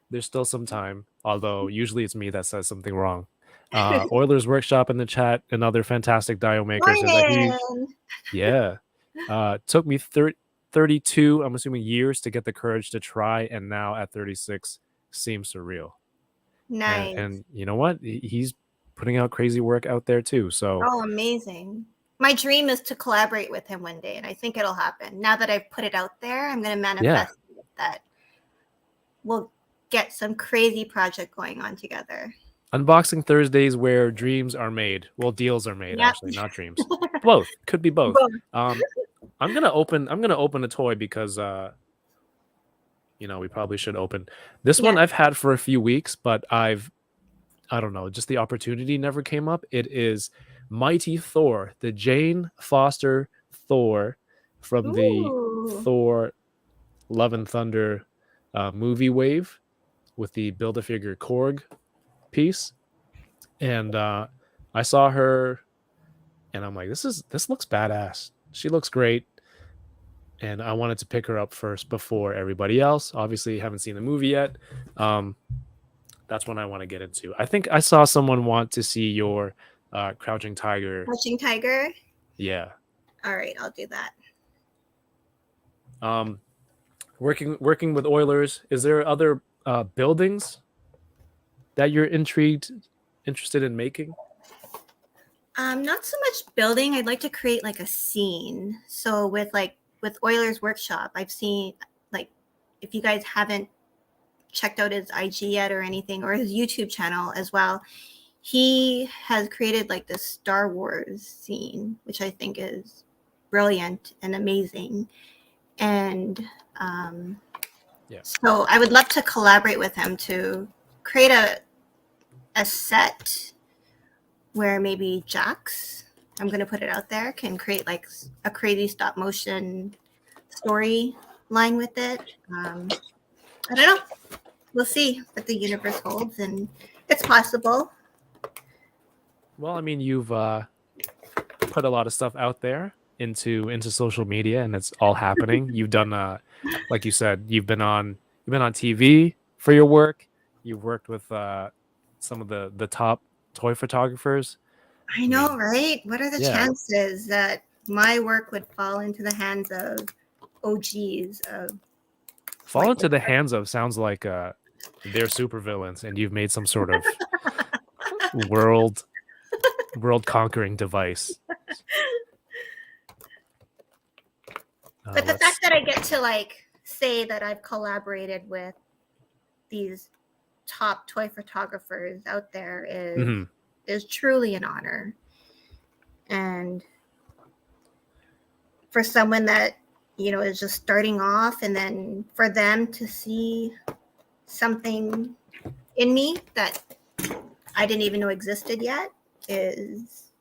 There's still some time. Although usually it's me that says something wrong. Oilers Workshop in the chat. Another fantastic dio maker says a huge. Morning. Yeah. Took me 32, I'm assuming, years to get the courage to try, and now at 36 seems surreal. Nice. And you know what? He's putting out crazy work out there too. So Oh, amazing. My dream is to collaborate with him one day, and I think it'll happen. Now that I've put it out there, I'm going to manifest that we'll get some crazy project going on together. Unboxing Thursdays where dreams are made. Well, deals are made, Yep. actually, not dreams. Both. Could be both. Both. I'm gonna open a toy because you know, we probably should open. This one Yeah. I've had for a few weeks, but I don't know, just the opportunity never came up. It is Mighty Thor, the Jane Foster Thor from the Ooh. Thor Love and Thunder movie wave with the Build-A-Figure Korg piece. And I saw her and I'm like, this looks badass. She looks great. And I wanted to pick her up first before everybody else. Obviously, haven't seen the movie yet. That's one I want to get into. I think I saw someone want to see your Crouching Tiger. Crouching Tiger. Yeah. All right, I'll do that. Working with Oilers. Is there other buildings that you're interested in making? Not so much building. I'd like to create like a scene. So with Oilers Workshop, I've seen, like, if you guys haven't checked out his IG yet or anything, or his YouTube channel as well, he has created like this Star Wars scene, which I think is brilliant and amazing. And so I would love to collaborate with him to create a set where maybe Jax, I'm going to put it out there, can create like a crazy stop motion story line with it. I don't know. We'll see what the universe holds, and it's possible. Well, I mean, you've put a lot of stuff out there into social media, and it's all happening. You've done, like you said, you've been on TV for your work. You've worked with some of the top toy photographers. I know, right? What are the Yeah. chances that my work would fall into the hands of OGs? Fall into the hands of sounds like they're supervillains, and you've made some sort of world conquering device. But the fact that I get to like say that I've collaborated with these top toy photographers out there is truly an honor. And for someone that, you know, is just starting off, and then for them to see something in me that I didn't even know existed yet is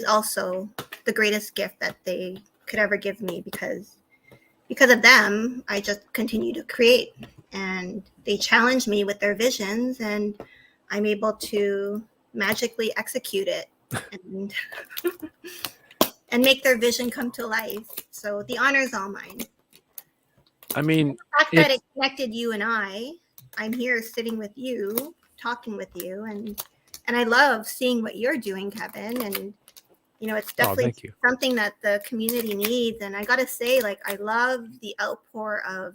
also the greatest gift that they could ever give me, because of them, I just continue to create, and they challenge me with their visions, and I'm able to magically execute it and make their vision come to life. So the honor is all mine. I mean, the fact that it connected you and I'm here sitting with you, talking with you, and I love seeing what you're doing, Kevin. And you know, it's definitely something that the community needs. And I gotta say, like, I love the outpour of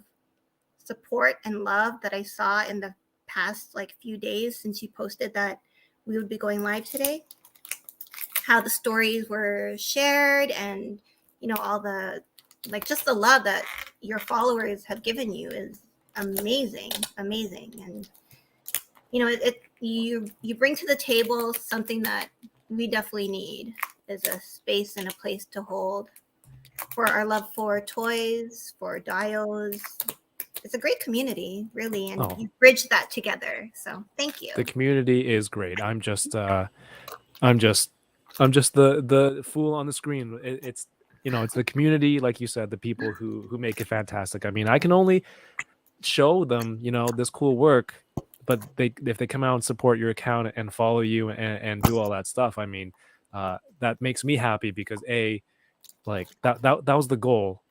support and love that I saw in the past like few days since you posted that we would be going live today. How the stories were shared, and you know, all the, like, just the love that your followers have given you is amazing. And you know, you bring to the table something that we definitely need, is a space and a place to hold for our love for toys, for dios. It's a great community, really, and you bridge that together. So thank you. The community is great. I'm just the fool on the screen. it's the community, like you said, the people who make it fantastic. I mean, I can only show them, this cool work, but if they come out and support your account and follow you and do all that stuff, I mean, that makes me happy because like that was the goal,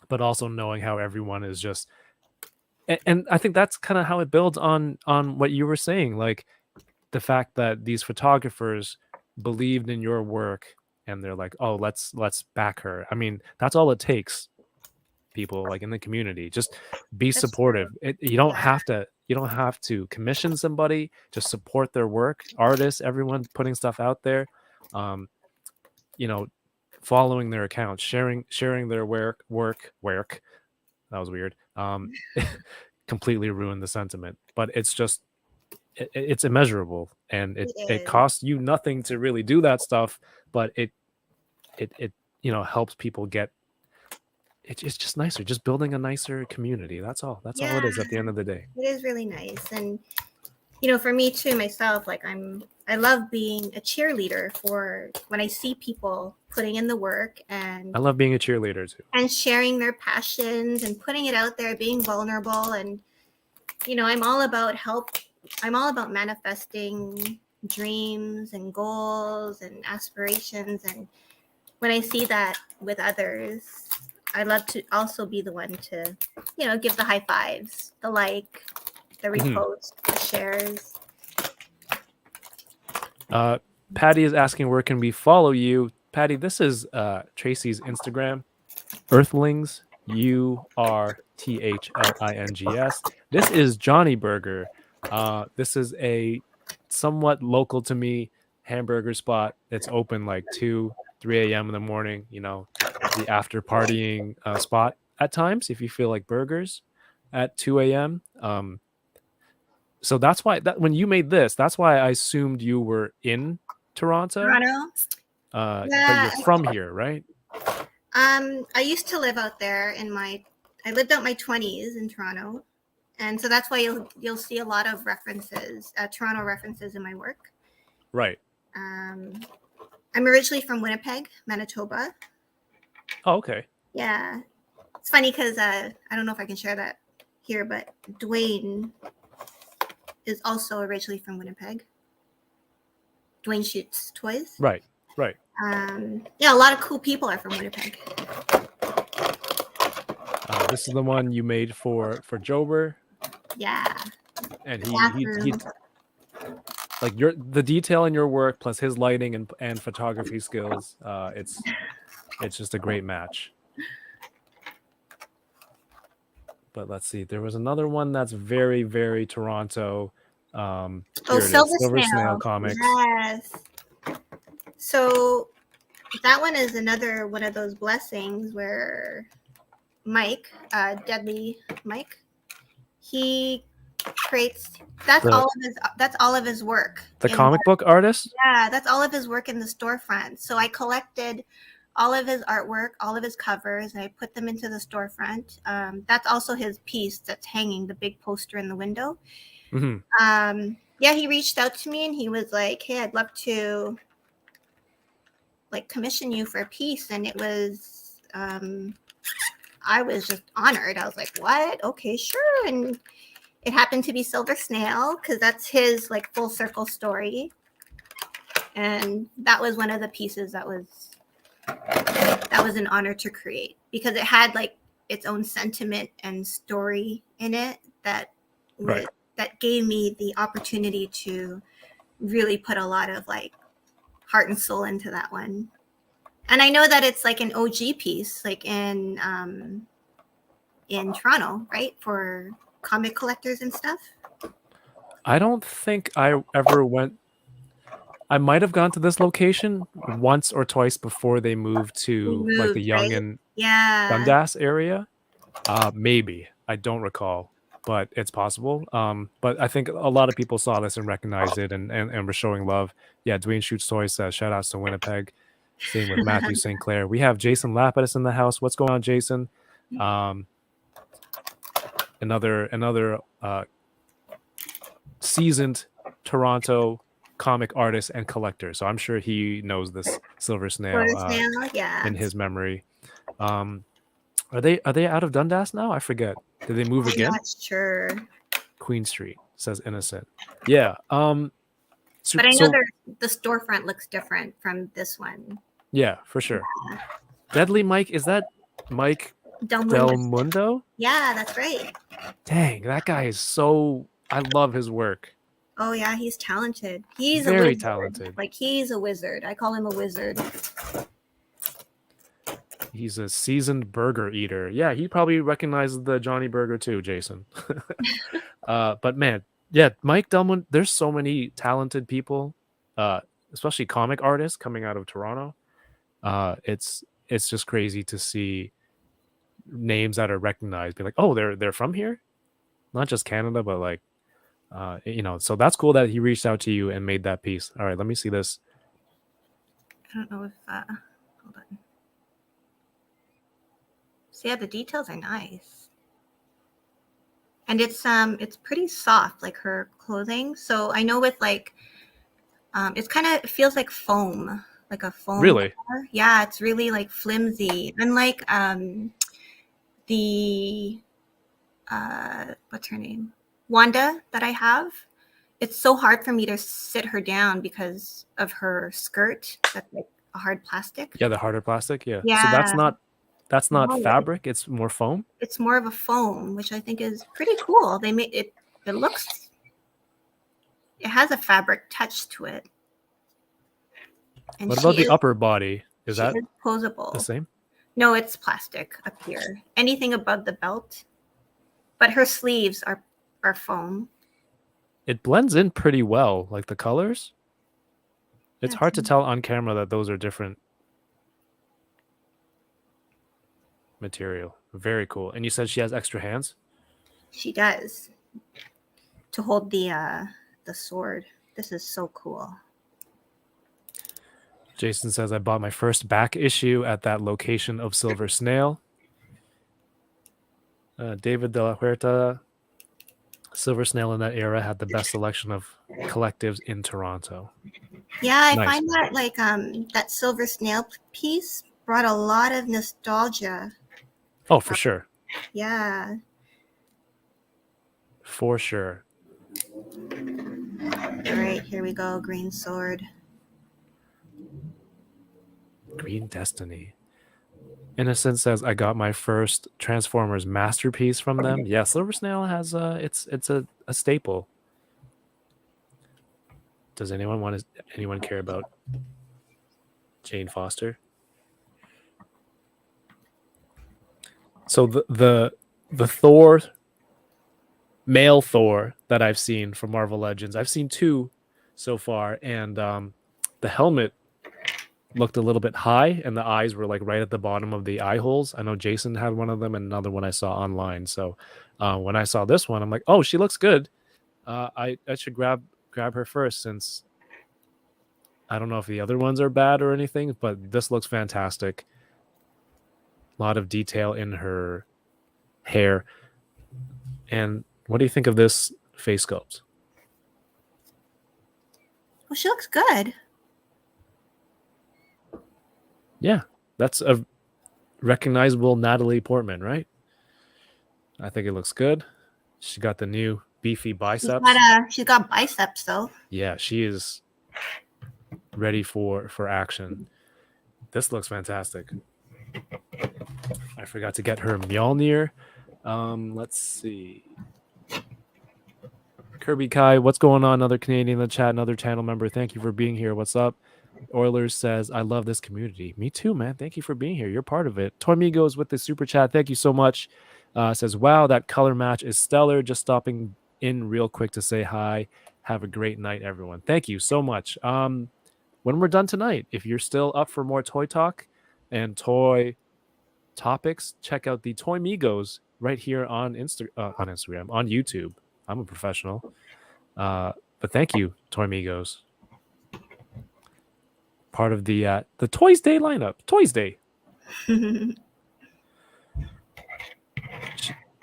but also knowing how everyone is just, and I think that's kind of how it builds on what you were saying, like the fact that these photographers believed in your work and they're like, oh, let's back her. I mean, that's all it takes. People like in the community, just be That's true. supportive. You don't Yeah. have to commission somebody, just support their work. Artists, everyone putting stuff out there, um you know following their accounts, sharing their work. That was weird. Completely ruined the sentiment, but it's just it's immeasurable, and It it is. costs you nothing to really do that stuff, but it helps people get, it's just nicer, just building a nicer community. That's all it Yeah, is at the end of the day. it is really nice. And for me too, myself, like I love being a cheerleader for when I see people putting in the work I love being a cheerleader too. and sharing their passions and putting it out there, being vulnerable. And I'm all about help. I'm all about manifesting dreams and goals and aspirations. And when I see that with others, I love to also be the one to, give the high fives, the like, the repost, the shares. Patty is asking, where can we follow you? Patty, this is Tracy's Instagram, Earthlings, Urthlings. This is Johnny Burger. This is a somewhat local to me hamburger spot. It's open like 2-3 a.m. in the morning, the after partying spot at times if you feel like burgers at 2 a.m. So that's why that when you made this, that's why I assumed you were in Toronto. Toronto. But Yeah. you're from here, right? I used to live out there I lived out my 20s in Toronto. And so that's why you'll see a lot of references, Toronto references in my work. Right. I'm originally from Winnipeg, Manitoba. Oh, okay. Yeah. It's funny because I don't know if I can share that here, but Dwayne is also originally from Winnipeg. Dwayne shoots toys. Right. Yeah, a lot of cool people are from Winnipeg. This is the one you made for Jober. Yeah. And he like the detail in your work plus his lighting and photography skills. It's just a great match. But let's see, there was another one that's very, very Toronto. Silver Snail Comics. Yes. So that one is another one of those blessings where Mike, Deadly Mike, he creates that's all of his work. The comic book artist? Yeah, that's all of his work in the storefront. So I collected all of his artwork, all of his covers, and I put them into the storefront. That's also his piece that's hanging, the big poster in the window. Mm-hmm. Yeah, he reached out to me and he was like, hey, I'd love to commission you for a piece. And it was I was just honored. I was like, what? Okay, sure. And it happened to be Silver Snail because that's his full circle story. And that was one of the pieces that was an honor to create because it had its own sentiment and story in it that gave me the opportunity to really put a lot of heart and soul into that one. And I know that it's an OG piece, in Toronto, right? For comic collectors and stuff. I don't think I ever went. I might have gone to this location once or twice before they moved to the Yonge and Dundas area. Maybe. I don't recall, but it's possible. But I think a lot of people saw this and recognized it and were showing love. Yeah, Dwayne Shoots Toys says shout outs to Winnipeg. Same with Matthew St. Clair. We have Jason Lapidus in the house. What's going on, Jason? Another seasoned Toronto comic artist and collector, so I'm sure he knows this Silver Snail Silver snail, yeah. in his memory. Are they out of Dundas now? I forget. Did they move I'm again? not sure. Queen Street, says Innocent. Yeah. But I know So the storefront looks different from this one. yeah, for sure. Deadly Mike, is that Mike Del Mundo? Yeah, that's right. Dang, that guy is so. I love his work. Oh yeah, he's talented. He's a Very wizard. talented. Like he's a wizard. I call him a wizard. He's a seasoned burger eater. Yeah, he probably recognizes the Johnny Burger too, Jason. But man, yeah, Mike Delmont, there's so many talented people, especially comic artists coming out of Toronto. It's just crazy to see names that are recognized. Be like, oh, they're from here, not just Canada, but like, So that's cool that he reached out to you and made that piece. All right, let me see this. I don't know if hold on. So yeah, the details are nice. And it's pretty soft, like her clothing. So I know with like it's it feels like foam, like a foam. Really? Color. Yeah, it's really like flimsy. Unlike the what's her name? Wanda that I have. It's so hard for me to sit her down because of her skirt. That's like a hard plastic. Yeah, the harder plastic. Yeah. Yeah. So that's not No. fabric. It's more foam. It's more of a foam, which I think is pretty cool. They made it. It has a fabric touch to it. And What about the upper body? Is that posable? the same? No, it's plastic up here. Anything above the belt, but her sleeves are foam. It blends in pretty well, like the colors. It's Yeah, hard to tell on camera that those are different material. Very cool. And you said she has extra hands? She does. To hold the sword. This is so cool. Jason says, I bought my first back issue at that location of Silver Snail. David de la Huerta, Silver Snail in that era had the best selection of collectives in Toronto. Yeah, I Nice. find that like that Silver Snail piece brought a lot of nostalgia. Oh, for sure. Yeah. For sure. All right, here we go. Green sword. Green Destiny. Innocent says, I got my first Transformers masterpiece from them. Yeah, Silver Snail has it's a staple. Does anyone care about Jane Foster? So the Thor, male Thor that I've seen from Marvel Legends, I've seen 2 so far, and the helmet looked a little bit high and the eyes were like right at the bottom of the eye holes. I know Jason had one of them and another one I saw online. So when I saw this one, I'm like, oh, she looks good. I should grab her first, since I don't know if the other ones are bad or anything, but this looks fantastic. A lot of detail in her hair. And what do you think of this face sculpt? Well, she looks good. Yeah, that's a recognizable Natalie Portman, right? I think it looks good. She got the new beefy biceps. She's got biceps though. Yeah, she is ready for action. This looks fantastic. I forgot to get her Mjolnir. Let's see. Kirby Kai, what's going on? Another Canadian in the chat, another channel member. Thank you for being here. What's up? Oilers says, I love this community. Me too, man. Thank you for being here. You're part of it. Toymigos with the super chat. Thank you so much. Says, wow, that color match is stellar. Just stopping in real quick to say hi. Have a great night, everyone. Thank you so much. When we're done tonight, if you're still up for more toy talk and toy topics, check out the Toymigos right here on Instagram, on YouTube. I'm a professional. But thank you, Toymigos. Part of the Toys Day lineup. Toys Day.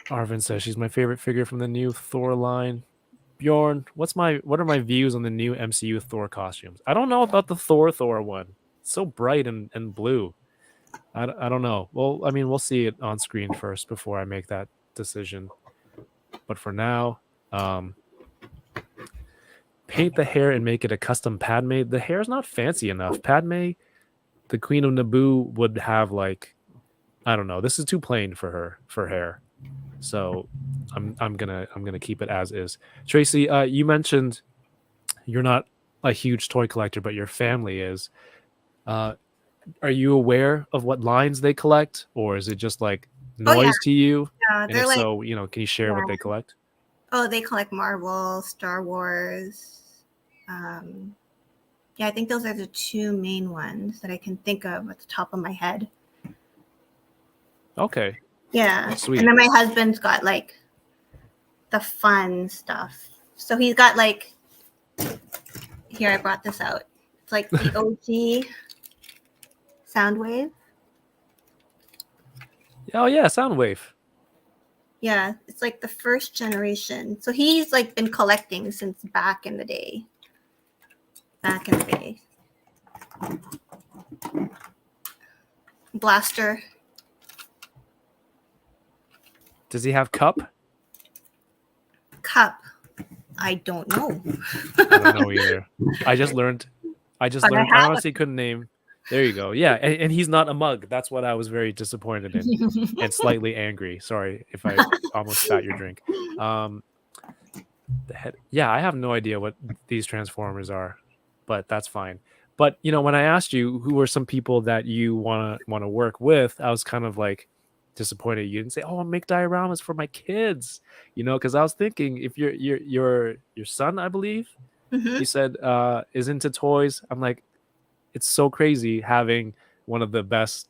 Arvin says she's my favorite figure from the new Thor line. Bjorn, what are my views on the new MCU Thor costumes? I don't know about the Thor one. It's so bright and blue. I don't know. Well, I mean, we'll see it on screen first before I make that decision. But for now, paint the hair and make it a custom Padme. The hair's not fancy enough. Padme, the Queen of Naboo, would have like, I don't know. This is too plain for her for hair. So I'm gonna keep it as is. Tracy, you mentioned you're not a huge toy collector, but your family is. Are you aware of what lines they collect, or is it just like Oh yeah, noise to you? And they're if like, so, can you share yeah. what they collect? Oh, they collect Marvel, Star Wars. Yeah, I think those are the two main ones that I can think of at the top of my head. Okay. Yeah. Sweet. And then my husband's got like the fun stuff. So he's got like, here, I brought this out. It's like the OG Soundwave. Oh yeah, Soundwave. Yeah, it's like the first generation. So he's like been collecting since back in the day. Blaster. Does he have Cup? Cup. I don't know. I don't know either. I just learned. I honestly couldn't name. There you go. Yeah, and he's not a mug. That's what I was very disappointed in and slightly angry. Sorry if I almost spat your drink. The head. Yeah, I have no idea what these Transformers are, but that's fine. But when I asked you who are some people that you want to work with, I was kind of like disappointed you didn't say, "Oh, I'll make dioramas for my kids," because I was thinking if your son, I believe, Mhm. you said is into toys. I'm like, it's so crazy having one of the best,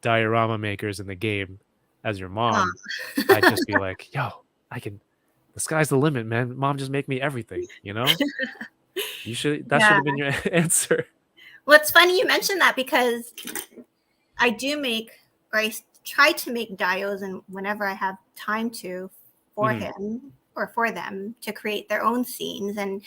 diorama makers in the game as your mom. I'd just be like, yo, the sky's the limit, man. Mom, just make me everything, You should have been your answer. Well, it's funny you mentioned that because I do make, or I try to make dios, and whenever I have time to, for him or for them to create their own scenes. And,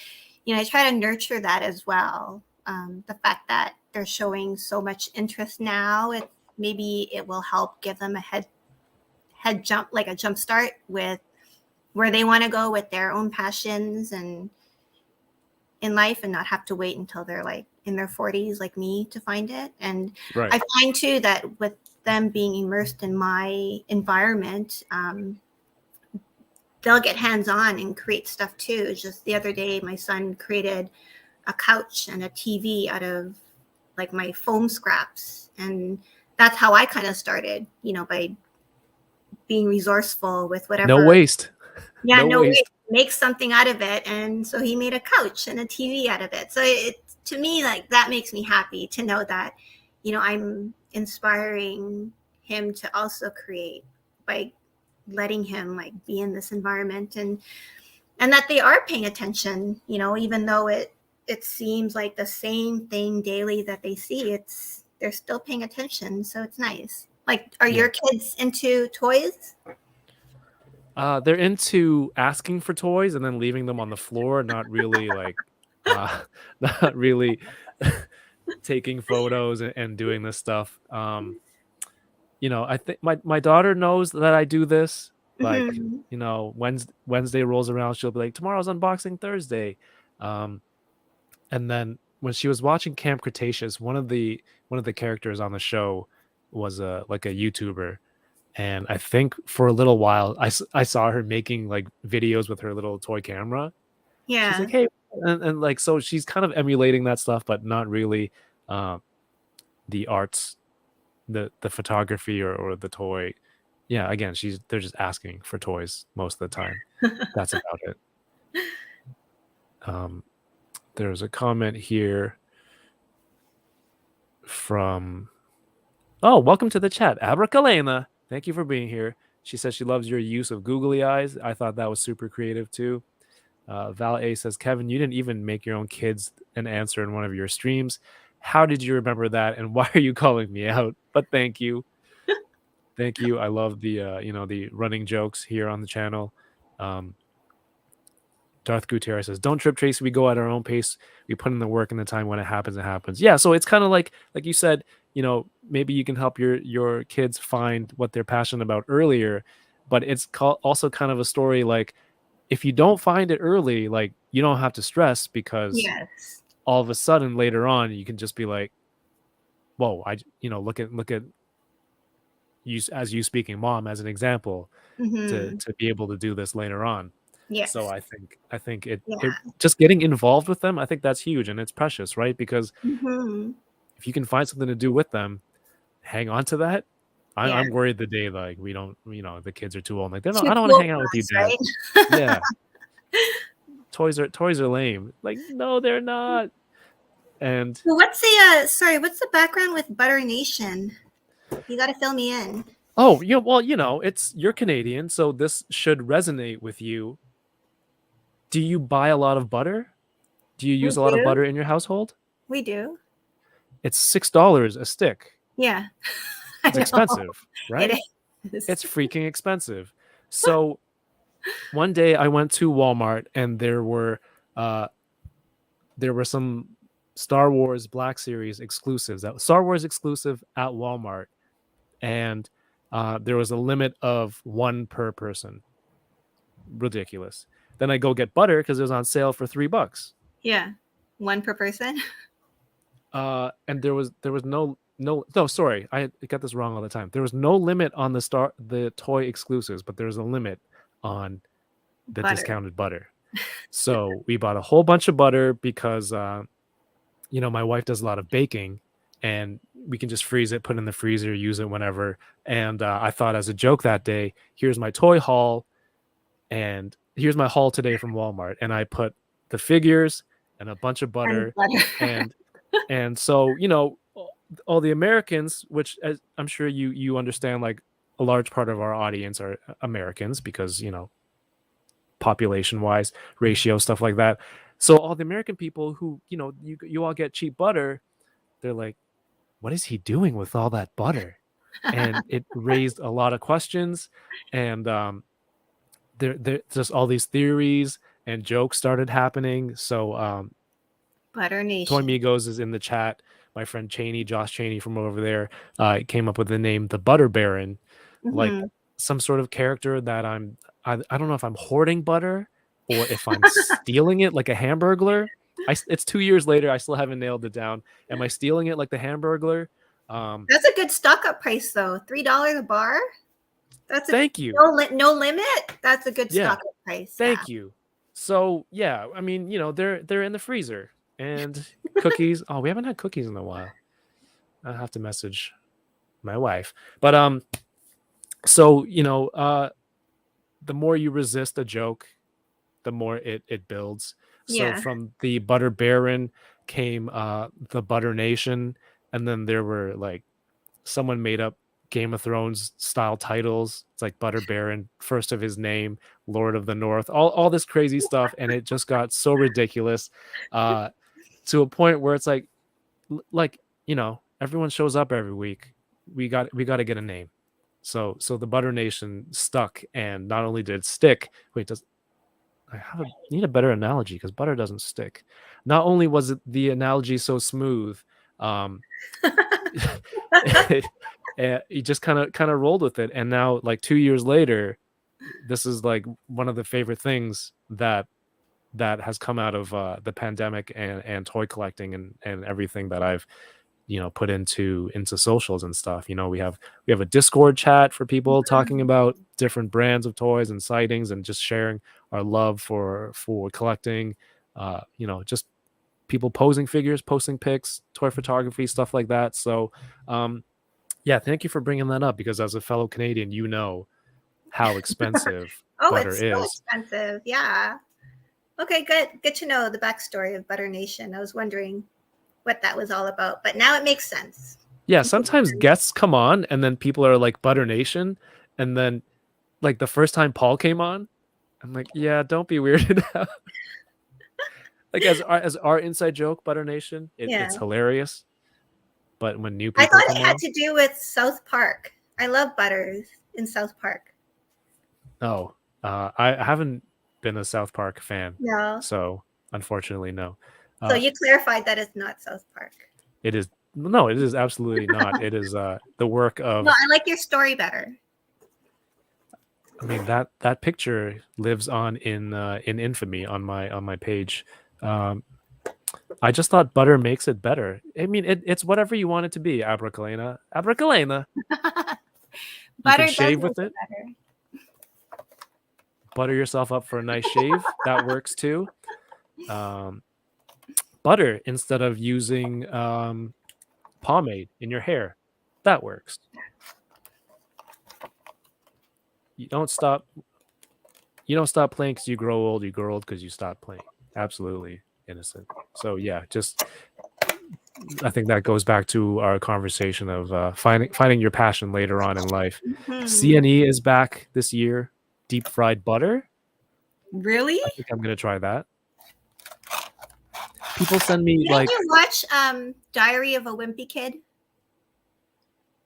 I try to nurture that as well. The fact that they're showing so much interest now, maybe it will help give them a head jump, like a jump start with where they want to go with their own passions and in life, and not have to wait until they're like in their 40s like me to find it. And Right. I find too that with them being immersed in my environment, they'll get hands-on and create stuff too. Just the other day, my son created a couch and a TV out of like my foam scraps. And that's how I kind of started, by being resourceful with whatever. No waste. Yeah, no waste. Make something out of it. And so he made a couch and a TV out of it. So to me, like, that makes me happy to know that, I'm inspiring him to also create by letting him like be in this environment, and that they are paying attention, even though it seems like the same thing daily that they see, they're still paying attention. So it's nice. Like, are your kids into toys? They're into asking for toys and then leaving them on the floor, not really like not really taking photos and doing this stuff. I think my daughter knows that I do this. Like, Wednesday rolls around, she'll be like, tomorrow's unboxing Thursday. And then when she was watching Camp Cretaceous, one of the characters on the show was like a YouTuber. And I think for a little while, I saw her making like videos with her little toy camera. Yeah. She's like, hey, and like, so she's kind of emulating that stuff, but not really the arts, the photography or the toy. Yeah, again, they're just asking for toys most of the time. That's about it. There's a comment here from, welcome to the chat, Abracalena. Thank you for being here. She says she loves your use of googly eyes. I thought that was super creative too. Val A says, Kevin, you didn't even make your own kids an answer in one of your streams. How did you remember that? And why are you calling me out? But thank you. Thank you. I love the, the running jokes here on the channel. Darth Gutierrez says, "Don't trip, Tracy. We go at our own pace. We put in the work and the time. When it happens, it happens." Yeah. So it's kind of like you said, maybe you can help your kids find what they're passionate about earlier, but it's also kind of a story like, if you don't find it early, like, you don't have to stress, because Yes. all of a sudden later on you can just be like, whoa, look at you, as you speaking mom as an example, Mm-hmm. to be able to do this later on. So Yes. I think it Yeah. just getting involved with them, I think that's huge, and it's precious, right? Because Mm-hmm. if you can find something to do with them, hang on to that. Yeah. I'm worried the day, like, we don't, the kids are too old, like, they're not, Too I don't want to cool hang out for with you, us, Dad. right? Yeah, toys are lame. Like, no, they're not. And Well, what's the background with Butter Nation? You got to fill me in. oh, yeah, well, you're Canadian, so this should resonate with you. Do you buy a lot of butter? Do you We use a lot of do. butter in your household? We do. It's $6 a stick. Yeah. I It's know. expensive, It right? is. It's freaking expensive. So one day I went to Walmart, and uh there were some Star Wars Black Series exclusives, that Star Wars exclusive at Walmart, and there was a limit of one per person. Ridiculous. Then I go get butter because it was on sale for $3. Yeah. One per person. And there was no, sorry, I get this wrong all the time. There was no limit on the toy exclusives, but there's a limit on the Butter. discounted butter. So we bought a whole bunch of butter because my wife does a lot of baking, and we can just freeze it, put it in the freezer, use it whenever. And I thought, as a joke that day, here's my toy haul, and here's my haul today from Walmart, and I put the figures and a bunch of And butter, butter. and so all the Americans, which, as I'm sure you understand, like, a large part of our audience are Americans, because population wise, ratio, stuff like that. So all the American people who, you all get cheap butter, they're like, what is he doing with all that butter? And it raised a lot of questions, and there just all these theories and jokes started happening. So Butter Toy Nation. Migos is in the chat. My friend Josh Cheney from over there, came up with the name the Butter Baron, like Mm-hmm. some sort of character that I don't know if I'm hoarding butter or if I'm stealing it like a Hamburglar. It's 2 years later, I still haven't nailed it down. Am I stealing it like the Hamburglar? That's a good stock up price, though. $3 a bar. That's a Thank you. no limit. That's a good Yeah, stock up price. Yeah. thank you. So yeah, I mean, they're in the freezer, and cookies. Oh, we haven't had cookies in a while. I have to message my wife. But so the more you resist a joke, the more it builds. So Yeah. from the Butter Baron came the Butter Nation, and then there were, like, someone made up Game of Thrones style titles. It's like Butter Baron, first of his name, Lord of the North, all this crazy stuff, and it just got so ridiculous, to a point where it's like everyone shows up every week. We got to get a name. So the Butter Nation stuck, and not only did it stick. Wait, need a better analogy, because butter doesn't stick. Not only was it the analogy so smooth, he just kind of rolled with it, and now, like, 2 years later, this is like one of the favorite things that has come out of the pandemic and toy collecting and everything that I've put into socials and stuff. We have a Discord chat for people talking about different brands of toys and sightings, and just sharing our love for collecting. Just people posing figures, posting pics, toy photography, stuff like that. So yeah, thank you for bringing that up, because as a fellow Canadian, how expensive Oh, butter it's so is. expensive. Yeah. Okay, good. Good to know the backstory of Butter Nation. I was wondering what that was all about, but now it makes sense. Yeah, sometimes guests come on, and then people are like, Butter Nation, and then, like, the first time Paul came on, I'm like, yeah, don't be weirded out. Like, as our inside joke, Butter Nation, Yeah. it's hilarious. But when new I people thought come it had on, to do with South Park. I love Butters in South Park. I haven't. been a South Park fan. No. So unfortunately, no. So you clarified that it's not South Park. It is no, it is absolutely not. It is the work of. No, I like your story better. I mean that picture lives on in infamy on my page. I just thought butter makes it better. I mean, it's whatever you want it to be. Abracalena, Abracalena. You Butter can does shave make with it. better. Butter yourself up for a nice shave. That works too. Butter instead of using pomade in your hair. That works. You don't stop playing because you grow old. You grow old because you stop playing. Absolutely innocent. So yeah, just I think that goes back to our conversation of finding your passion later on in life. Mhm. CNE is back this year. Deep fried butter. Really? I think I'm gonna try that. People send me Didn't like you watch Diary of a Wimpy Kid?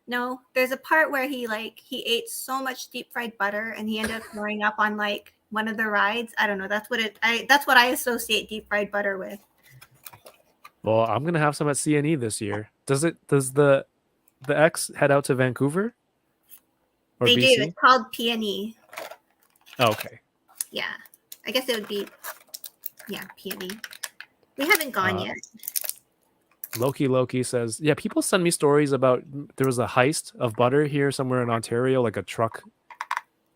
No, there's a part where he ate so much deep fried butter and he ended up throwing up on like one of the rides. I don't know. That's what I associate deep fried butter with. well, I'm gonna have some at CNE this year. Does the X head out to Vancouver or They do. BC? It's called Peony. Oh, okay. Yeah, I guess it would be. Yeah, Peony. We haven't gone yet. Loki says, yeah, people send me stories about there was a heist of butter here somewhere in Ontario, like a truck,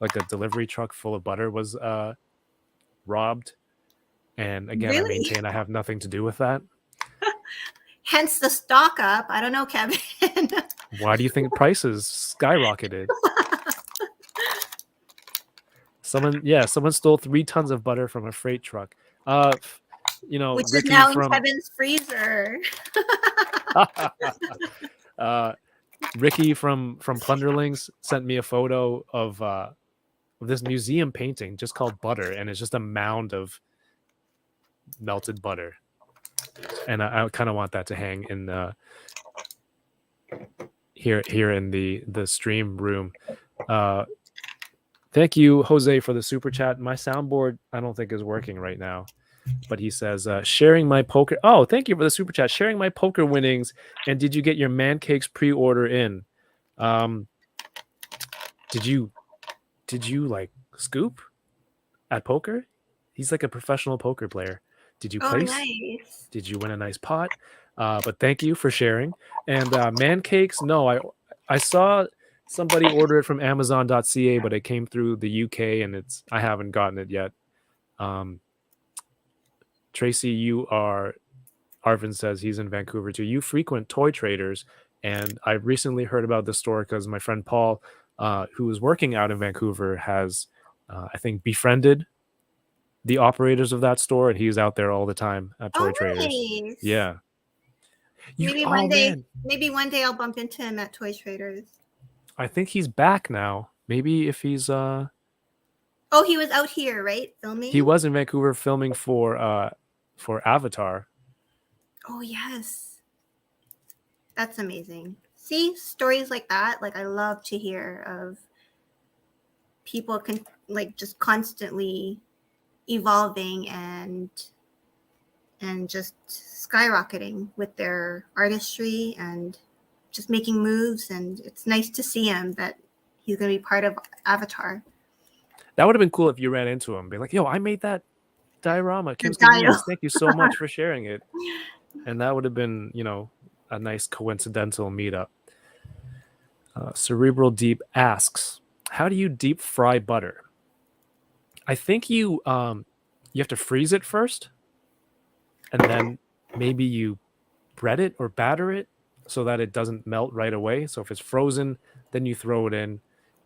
like a delivery truck full of butter was robbed. And again, I Really? maintain I have nothing to do with that. Hence the stock up. I don't know, Kevin. Why do you think prices skyrocketed? Someone stole 3 tons of butter from a freight truck. Which Ricky is now from in Kevin's freezer. Ricky from Plunderlings sent me a photo of this museum painting just called Butter, and it's just a mound of melted butter. And I kind of want that to hang in here in the stream room. Thank you, Jose, for the super chat. My soundboard I don't think is working right now. But he says, sharing my poker. Oh, thank you for the super chat. Sharing my poker winnings. And did you get your man cakes pre-order in? Did you like scoop at poker? He's like a professional poker player. Did you place? Nice. Did you win a nice pot? But thank you for sharing. And man cakes, no, I saw somebody order it from Amazon.ca, but it came through the UK and I haven't gotten it yet. Tracy, Arvin says he's in Vancouver too. You frequent toy traders, and I recently heard about this store because my friend Paul, who is working out in Vancouver, has, I think, befriended the operators of that store, and he's out there all the time at toy traders. Nice. Yeah. Maybe one day I'll bump into him at Toy Traders. I think he's back now. Maybe if he's Oh, he was out here, right? Filming? He was in Vancouver filming for Avatar. Oh, yes. That's amazing. See, stories like that, like I love to hear of people just constantly evolving and just skyrocketing with their artistry and just making moves. And it's nice to see him that he's going to be part of Avatar. That would have been cool if you ran into him, be like, "Yo, I made that diorama. Kim's Convenience. Thank you so much for sharing it." And that would have been, a nice coincidental meetup. Cerebral Deep asks, "How do you deep fry butter?" I think you have to freeze it first, and then maybe you bread it or batter it so that it doesn't melt right away. So if it's frozen, then you throw it in,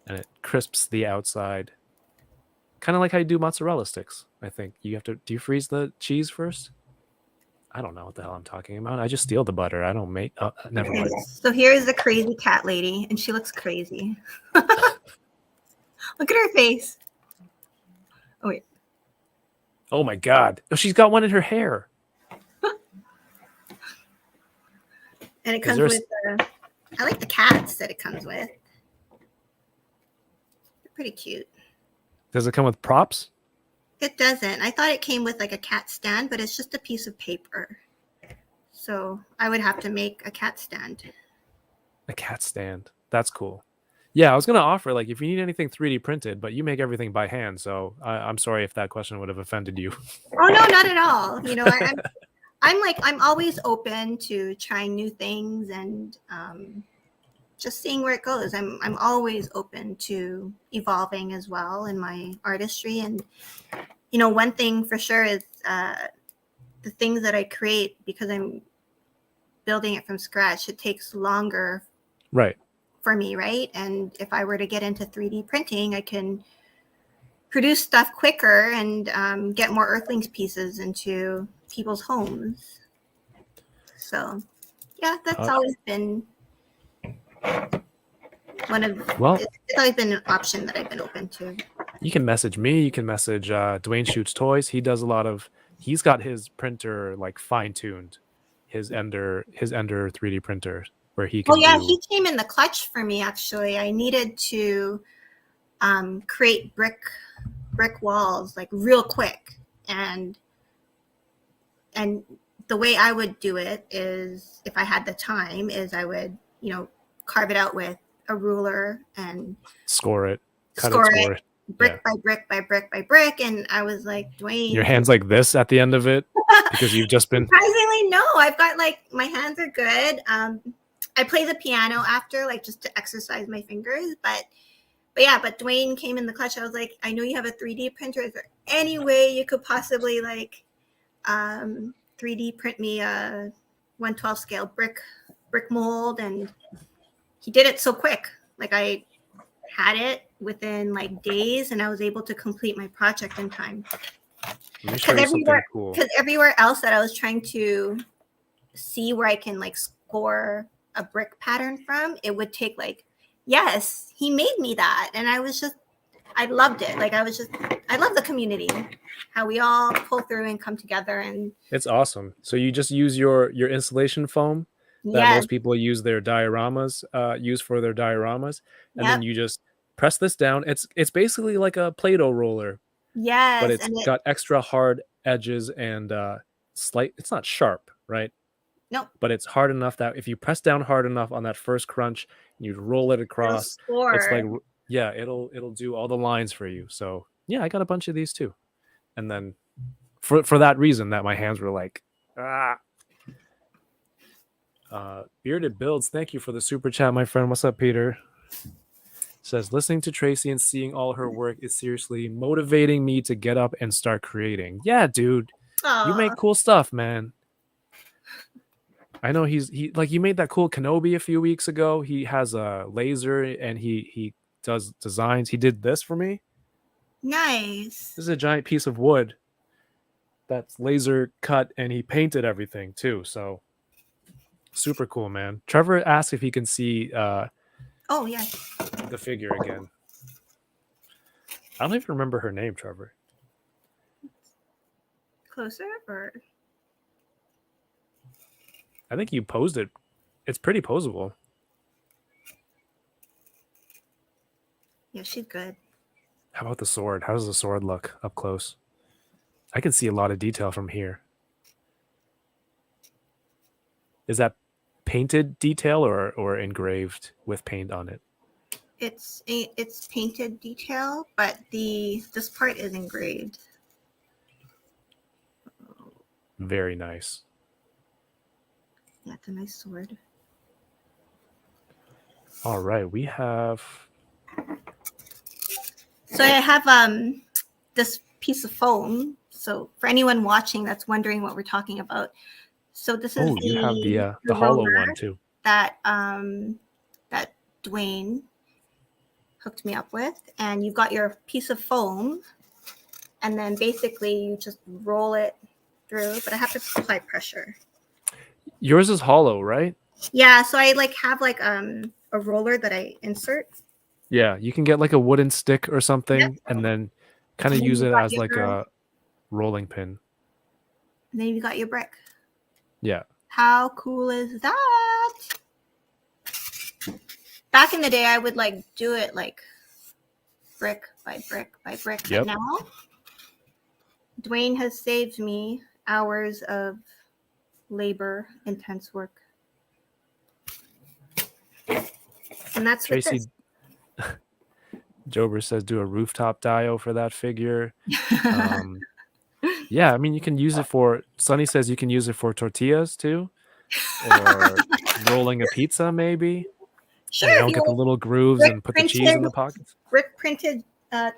and it crisps the outside. Kind of like how you do mozzarella sticks. I think do you freeze the cheese first? I don't know what the hell I'm talking about. I just steal the butter. I don't make. Never mind. So here's the crazy cat lady, and she looks crazy. Look at her face. Oh wait. Oh my God! Oh, she's got one in her hair. And it comes with. I like the cats that it comes with. They're pretty cute. Does it come with props? It doesn't. I thought it came with like a cat stand, but it's just a piece of paper. So I would have to make a cat stand. A cat stand. That's cool. Yeah, I was gonna offer like if you need anything 3D printed, but you make everything by hand, so I'm sorry if that question would have offended you. Oh no, not at all. You know, I'm always open to trying new things and just seeing where it goes. I'm always open to evolving as well in my artistry. And you know, one thing for sure is the things that I create, because I'm building it from scratch, it takes longer Right. for me, right? And if I were to get into 3D printing, I can produce stuff quicker and get more Earthlings pieces into people's homes. So, yeah, that's always been it's always been an option that I've been open to. You can message me. You can message Dwayne Shoots Toys. He does a lot of. He's got his printer like fine tuned, his Ender 3D printer where he can. Oh yeah, he came in the clutch for me. Actually, I needed to create brick walls like real quick, and the way I would do it is, if I had the time, is I would, you know, carve it out with a ruler and score it, score it brick by brick by brick by brick. And I was like, Dwayne, your hands like this at the end of it because you've just been. Surprisingly, no, I've got like, my hands are good. I play the piano after, like, just to exercise my fingers, but Dwayne came in the clutch. I was like, I know you have a 3D printer. Is there any way you could possibly like 3D print me a 1/12 scale brick mold? And he did it so quick. Like, I had it within like days, and I was able to complete my project in time. Because everywhere else that I was trying to see where I can like score a brick pattern from, it would take like, yes, he made me that. And I loved it. Like, I love the community, how we all pull through and come together. And it's awesome. So you just use your installation foam that most people use their dioramas, and then you just press this down. It's basically like a Play-Doh roller. Yes. But it's got extra hard edges and it's not sharp, right? No. But it's hard enough that if you press down hard enough on that first crunch, you roll it across. It's like, yeah, it'll do all the lines for you. So yeah, I got a bunch of these too. And then for that reason, that my hands were like, Bearded Builds, thank you for the super chat, my friend. What's up, Peter? Says, listening to Tracy and seeing all her work is seriously motivating me to get up and start creating. Yeah, dude. Aww. You make cool stuff, man. I know he like, you made that cool Kenobi a few weeks ago. He has a laser and he does designs. He did this for me. Nice. This is a giant piece of wood that's laser cut, and he painted everything too. So super cool, man. Trevor asked if he can see oh yeah, the figure again. I don't even remember her name, Trevor. Closer, or I think you posed it. It's pretty posable. Yeah, she's good. How about the sword? How does the sword look up close? I can see a lot of detail from here. Is that painted detail or engraved with paint on it? It's painted detail, but this part is engraved. Very nice. Yeah, it's a nice sword. All right, we have. So I have this piece of foam. So for anyone watching that's wondering what we're talking about, so this is you have the hollow one too. That that Dwayne hooked me up with, and you've got your piece of foam, and then basically you just roll it through. But I have to apply pressure. Yours is hollow, right? Yeah, so I like have like a roller that I insert. Yeah, you can get like a wooden stick or something, and then kind of use it as like a rolling pin. And then you got your brick. Yeah. How cool is that? Back in the day, I would like do it like brick by brick by brick. Yep. But now Dwayne has saved me hours of labor, intense work. And that's with Tracy this. Jober says do a rooftop dio for that figure. Yeah, I mean you can use it for. Sunny says you can use it for tortillas too, or rolling a pizza maybe. Sure, And you if don't you get the want little grooves and put the cheese in the pockets. brick printed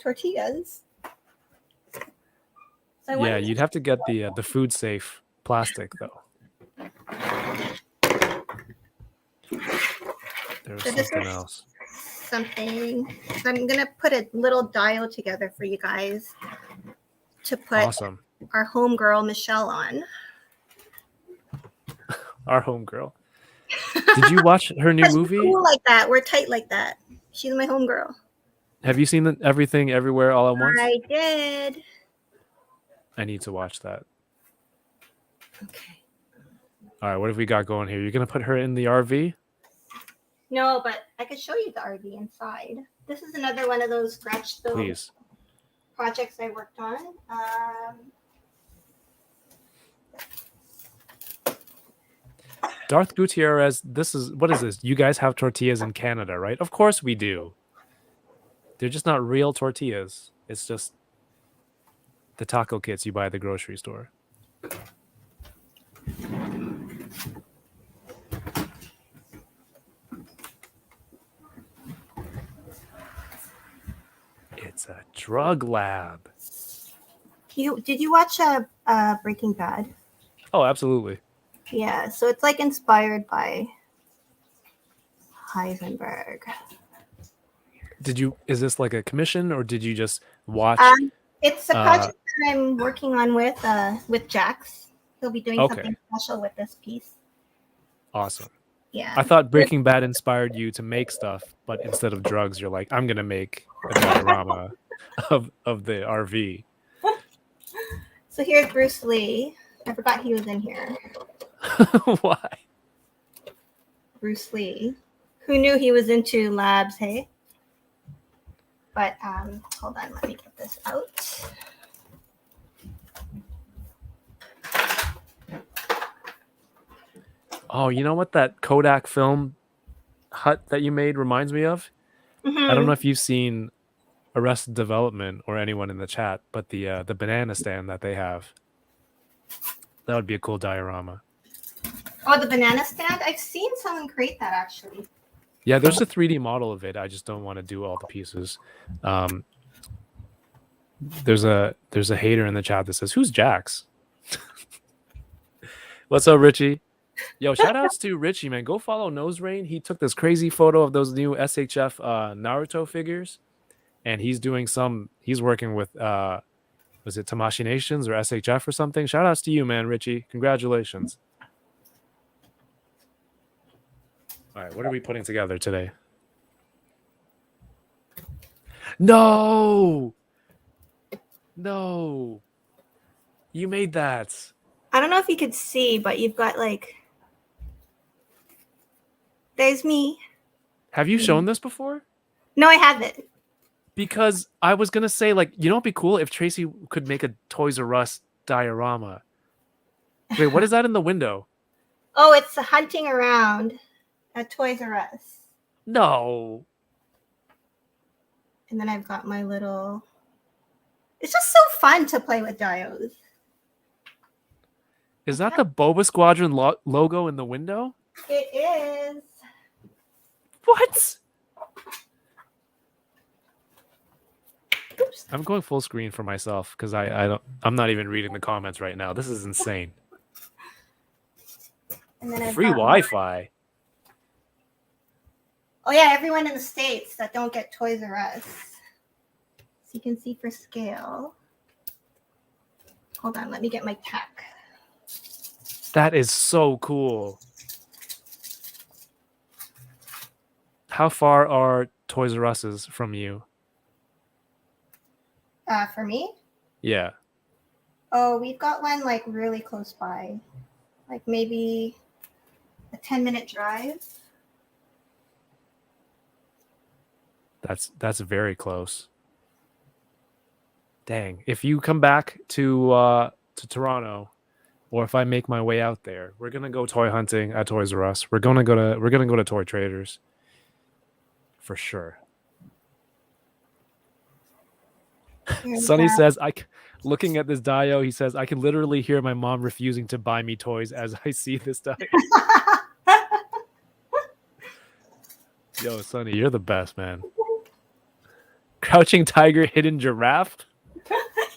tortillas. So I Yeah, wonder. you'd have to get the food safe plastic though. There's So this something is else. something. So I'm gonna put a little dial together for you guys to put Awesome. our homegirl Michelle on. Our homegirl. Did you watch her new Because we're movie? cool like that. We're tight like that. She's my homegirl. Have you seen Everything Everywhere All at Once? I did. I need to watch that. Okay. All right, what have we got going here? You're gonna put her in the RV? No, but I could show you the RV inside. This is another one of those scratch build Please. projects I worked on. Darth Gutierrez, what is this? You guys have tortillas in Canada, right? Of course we do. They're just not real tortillas. It's just the taco kits you buy at the grocery store. It's a drug lab. Did you watch Breaking Bad? Oh, absolutely. Yeah, so it's like inspired by Heisenberg. Is this like a commission or did you just watch? It's a project that I'm working on with Jax. He'll be doing something special with this piece. Awesome. Yeah. I thought Breaking Bad inspired you to make stuff, but instead of drugs, you're like, I'm gonna make a diorama of the RV. So here's Bruce Lee. I forgot he was in here. Why? Bruce Lee. Who knew he was into labs, hey? But hold on, let me get this out. Oh, you know what that Kodak film hut that you made reminds me of? I don't know if you've seen Arrested Development or anyone in the chat, but the banana stand that they have. That would be a cool diorama. Oh, the banana stand? I've seen someone create that actually. Yeah, there's a 3D model of it. I just don't want to do all the pieces. There's a hater in the chat that says, "Who's Jax?" What's up, Richie? Yo, shout outs to Richie, man. Go follow Nose Rain. He took this crazy photo of those new SHF Naruto figures, and he's working with was it Tamashi Nations or SHF or something? Shout outs to you, man, Richie. Congratulations. All right, what are we putting together today? No, you made that. I don't know if you could see, but you've got like, there's me. Have you shown this before? No, I haven't. Because I was gonna say, like, you know, it'd be cool if Tracy could make a Toys R Us diorama. Wait, what is that in the window? Oh, it's a hunting around at Toys R Us. No. And then I've got my little. It's just so fun to play with dios. Is that the Boba Squadron logo in the window? It is. What? Oops. I'm going full screen for myself because I'm not even reading the comments right now. This is insane. And then Free Wi-Fi. Oh yeah, everyone in the States that don't get Toys R Us. So you can see for scale. Hold on, let me get my tech. That is so cool. How far are Toys R Us's from you? For me? Yeah. Oh, we've got one like really close by. Like maybe a 10-minute drive. That's very close. Dang, if you come back to Toronto, or if I make my way out there, we're gonna go toy hunting at Toys R Us. We're gonna go to Toy Traders for sure. Sonny says, looking at this dio, he says, I can literally hear my mom refusing to buy me toys as I see this dio. Yo, Sonny, you're the best, man. Crouching tiger, hidden giraffe.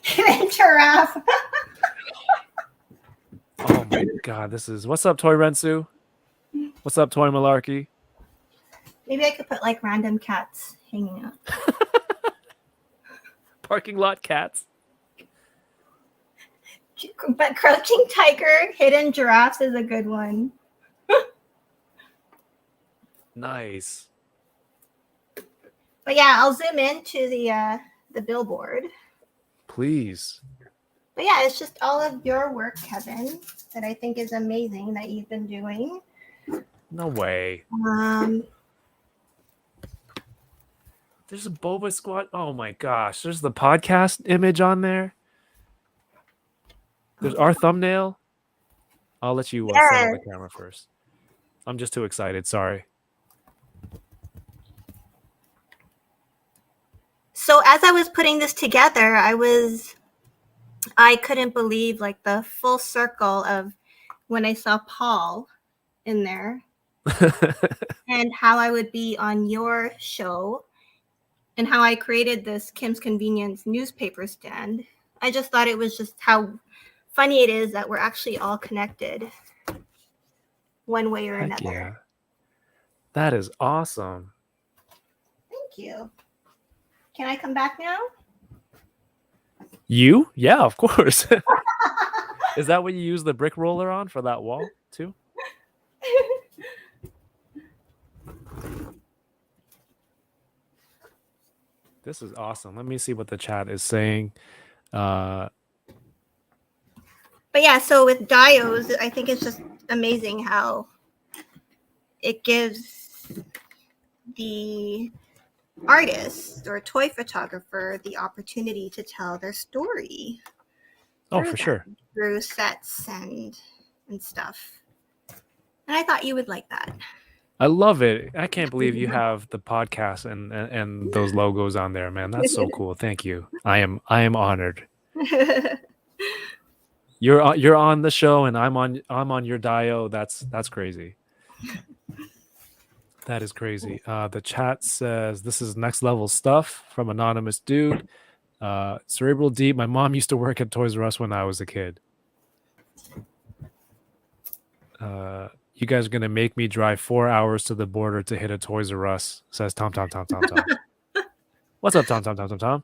Hidden giraffe. Oh my god, this is what's up, Toy Rensu? What's up, Toy Malarkey? Maybe I could put like random cats hanging out. Parking lot cats. But crouching tiger, hidden giraffes is a good one. Nice. But yeah, I'll zoom into the billboard. Please. But yeah, it's just all of your work, Kevin, that I think is amazing that you've been doing. No way. There's a Boba Squad. Oh my gosh. There's the podcast image on there. There's our thumbnail. I'll let you set up the camera first. I'm just too excited. Sorry. So as I was putting this together, I couldn't believe like the full circle of when I saw Paul in there and how I would be on your show and how I created this Kim's Convenience newspaper stand. I just thought it was just how funny it is that we're actually all connected one way or another. Yeah. That is awesome. Thank you. Can I come back now? You? Yeah, of course. Is that what you use the brick roller on for that wall too? This is awesome. Let me see what the chat is saying. But yeah, so with dios, I think it's just amazing how it gives the artist or toy photographer the opportunity to tell their story. Oh, for sure. Through sets and stuff. And I thought you would like that. I love it. I can't believe you have the podcast and those logos on there, man. That's so cool. Thank you. I am honored. You're on the show and I'm on your dio. That's crazy. That is crazy. The chat says this is next level stuff from anonymous dude. Cerebral Deep. My mom used to work at Toys R Us when I was a kid. You guys are gonna make me drive 4 hours to the border to hit a Toys R Us, says Tom. What's up, Tom?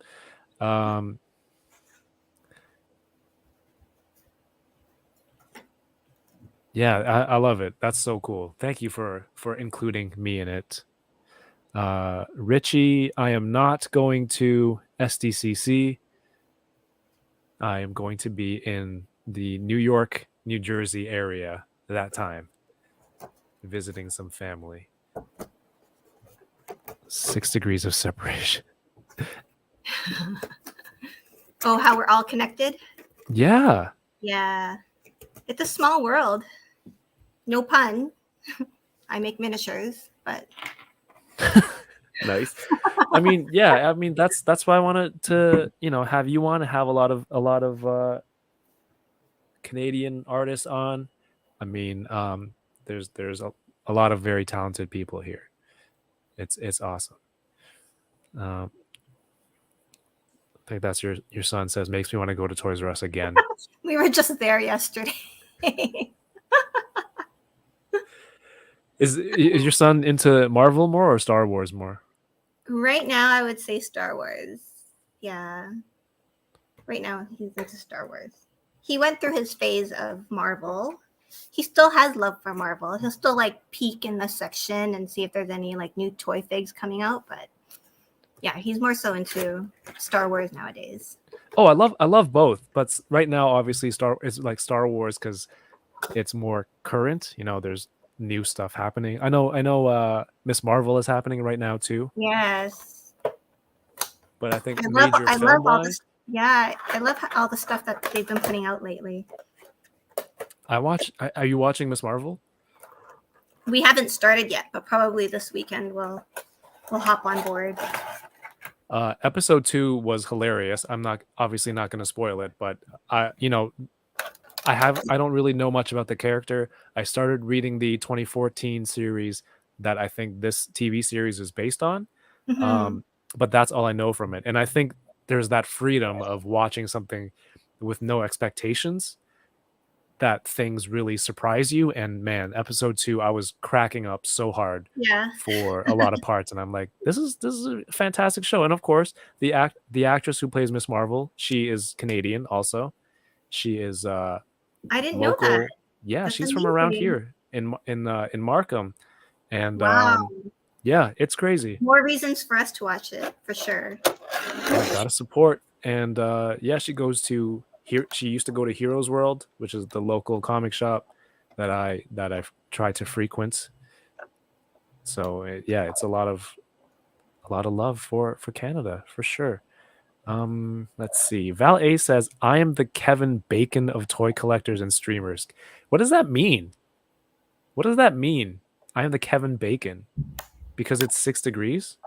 Yeah, I love it. That's so cool. Thank you for including me in it. Richie, I am not going to SDCC. I am going to be in the New York, New Jersey area that time, visiting some family. 6 degrees of separation. Oh, how we're all connected? Yeah. Yeah. It's a small world. No pun. I make miniatures, but Nice. I mean, yeah, that's why I wanted to, have you on, have a lot of Canadian artists on. I mean, there's a lot of very talented people here. It's awesome. I think that's your son says makes me want to go to Toys R Us again. We were just there yesterday. Is your son into Marvel more or Star Wars more? Right now, I would say Star Wars. Yeah. Right now, he's into Star Wars. He went through his phase of Marvel. He still has love for Marvel. He'll still peek in the section and see if there's any new toy figs coming out. But yeah, he's more so into Star Wars nowadays. Oh, I love both. But right now, obviously, Star Wars because it's more current. There's new stuff happening. I know Miss Marvel is happening right now too. Yes. But I think I love all this. Yeah, I love all the stuff that they've been putting out lately. Are you watching Miss Marvel? We haven't started yet, but probably this weekend we'll hop on board. Episode 2 was hilarious. I'm obviously not going to spoil it, but I don't really know much about the character. I started reading the 2014 series that I think this TV series is based on. Mhm. But that's all I know from it. And I think there's that freedom of watching something with no expectations, that things really surprise you. And man, episode 2, I was cracking up so hard Yeah. for a lot of parts, and I'm like, this is a fantastic show. And of course, the actress who plays Miss Marvel, she is Canadian also. She is I didn't know that. local. Yeah, That's she's from around amazing. here in Markham. And Wow. yeah, it's crazy. More reasons for us to watch it, for sure. Yeah, gotta support. And yeah, she used to go to Heroes World, which is the local comic shop that I've tried to frequent. So yeah, it's a lot of love for Canada for sure. Let's see. Val A says, I am the Kevin Bacon of toy collectors and streamers. What does that mean? What does that mean? I am the Kevin Bacon because it's 6 degrees.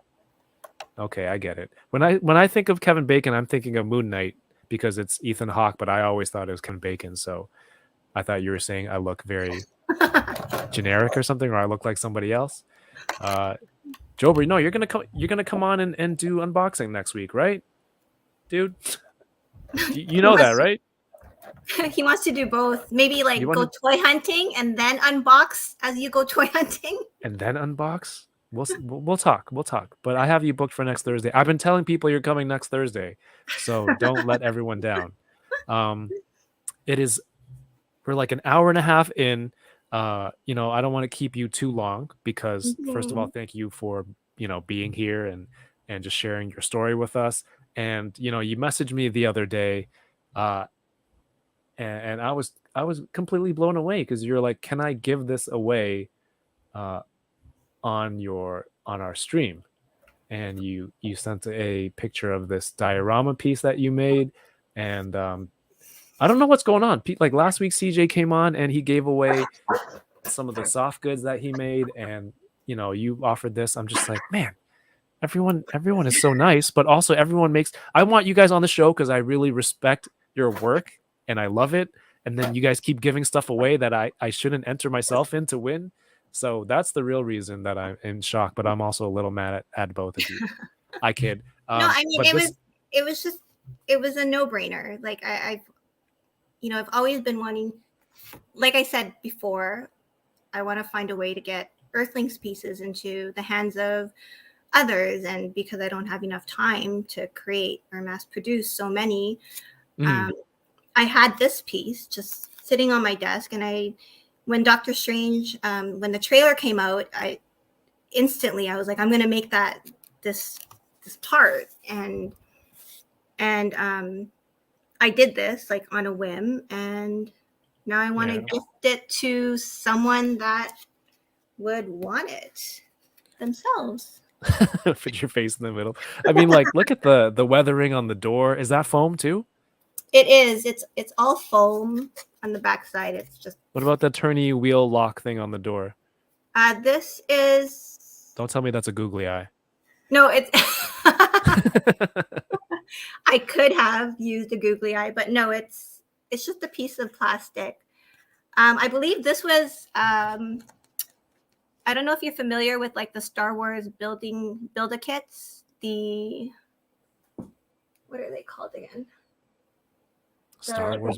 Okay, I get it. When I think of Kevin Bacon, I'm thinking of Moon Knight because it's Ethan Hawke, but I always thought it was Kevin Bacon. So I thought you were saying I look very generic or something, or I look like somebody else. Jobeezy, no, you're gonna come on and do unboxing next week, right, dude? You know that, right? He wants to do both. Maybe like You go wanna- toy hunting and then unbox as you go toy hunting. and then unbox. We'll talk. We'll talk. But I have you booked for next Thursday. I've been telling people you're coming next Thursday, so don't let everyone down. It is. We're like an hour and a half in. I don't want to keep you too long because first of all, thank you for being here and just sharing your story with us. And you messaged me the other day, and I was completely blown away because you're like, can I give this away on our stream? And you sent a picture of this diorama piece that you made. And I don't know what's going on. Like last week CJ came on and he gave away some of the soft goods that he made, and you offered this. I'm just like, man, everyone is so nice, but also I want you guys on the show because I really respect your work and I love it. And then you guys keep giving stuff away that I shouldn't enter myself in to win. So that's the real reason that I'm in shock, but I'm also a little mad at both of you. I kid. No, I mean it was a no-brainer. Like I've always been wanting, like I said before, I want to find a way to get Earthlings pieces into the hands of others, and because I don't have enough time to create or mass produce so many, I had this piece just sitting on my desk, and when Doctor Strange, when the trailer came out, I was like, I'm going to make this part, and I did this like on a whim, and now I want to gift it to someone that would want it themselves. Put your face in the middle. I mean, like, look at the weathering on the door. Is that foam too? It is. It's all foam on the backside. It's just. What about the turny wheel lock thing on the door? This is. Don't tell me that's a googly eye. No, it's. I could have used a googly eye, but no, it's just a piece of plastic. I believe this was. I don't know if you're familiar with like the Star Wars build-a-kits. What are they called again? Star Wars.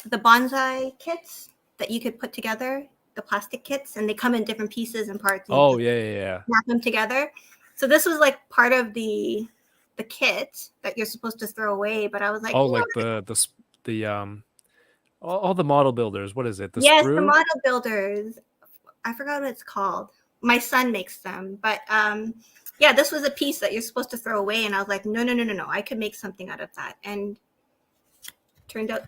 The bonsai kits that you could put together, the plastic kits, and they come in different pieces and parts. And oh yeah. Wrap them together. So this was like part of the kit that you're supposed to throw away, but I was like, like all the model builders. What is it? Yes, sprue? the model builders. I forgot what it's called. My son makes them, but yeah, this was a piece that you're supposed to throw away, and I was like, no, I could make something out of that, and turned out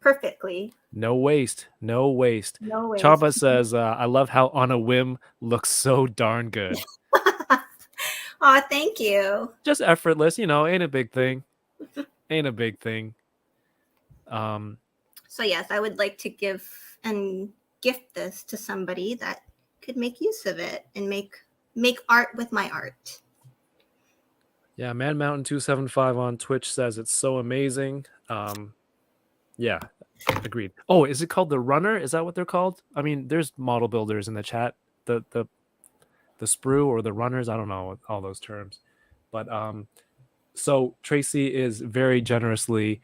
perfectly. No waste. Chaba says, I love how on a whim looks so darn good. Oh, thank you. Just effortless, ain't a big thing. Ain't a big thing. Um, So yes, I would like to give and gift this to somebody that could make use of it and make art with my art. yeah, Man Mountain 275 on Twitch says it's so amazing. Yeah, agreed. Oh, is it called the Runner? Is that what they're called? I mean, there's model builders in the chat. The sprue or the runners, I don't know all those terms. But so Tracy is very generously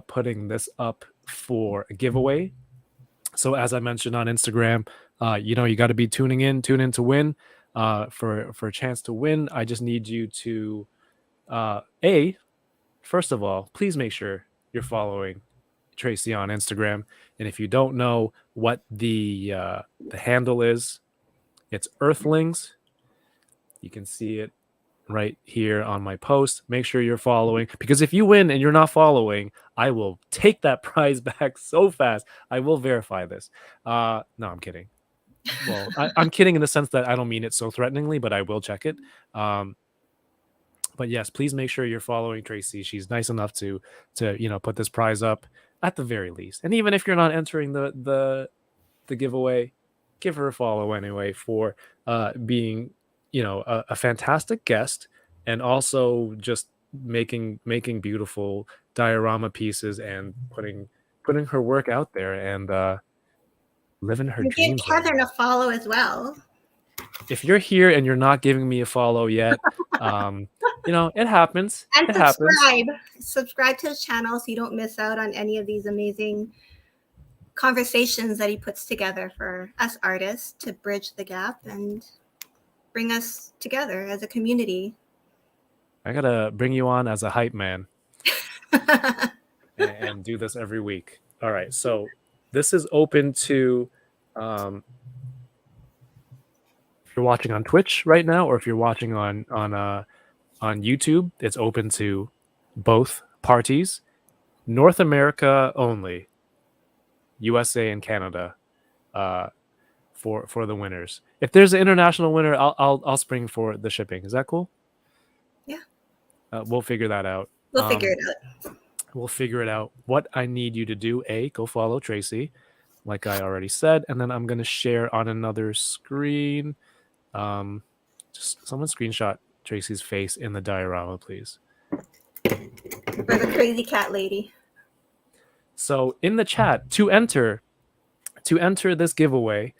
putting this up for a giveaway. So as I mentioned on Instagram, you know, you got to be tune in to win. For a chance to win, I just need you to first of all, please make sure you're following Tracy on Instagram. And if you don't know what the handle is, it's Earthlings. You can see it right here on my post. Make sure you're following, because if you win and you're not following, I will take that prize back so fast. I will verify this. No, I'm kidding. Well, I'm kidding in the sense that I don't mean it so threateningly, but I will check it. But yes, please make sure you're following Tracy. She's nice enough to put this prize up at the very least. And even if you're not entering the giveaway, give her a follow anyway for being a fantastic guest, and also just making beautiful diorama pieces and putting her work out there and living her Give dreams. Kevin a follow as well. If you're here and you're not giving me a follow yet, it happens. And it subscribe. happens. Subscribe to his channel so you don't miss out on any of these amazing conversations that he puts together for us artists to bridge the gap and bring us together as a community. I gotta bring you on as a hype man and do this every week. All right, so this is open to if you're watching on Twitch right now, or if you're watching on YouTube, it's open to both parties. North America only, USA and Canada, for the winners. If there's an international winner, I'll spring for the shipping. Is that cool? Yeah. We'll figure that out. We'll figure it out. We'll figure it out. What I need you to do, go follow Tracy, like I already said, and then I'm gonna share on another screen. Just someone screenshot Tracy's face in the diorama, please. For the crazy cat lady. So in the chat, to enter this giveaway,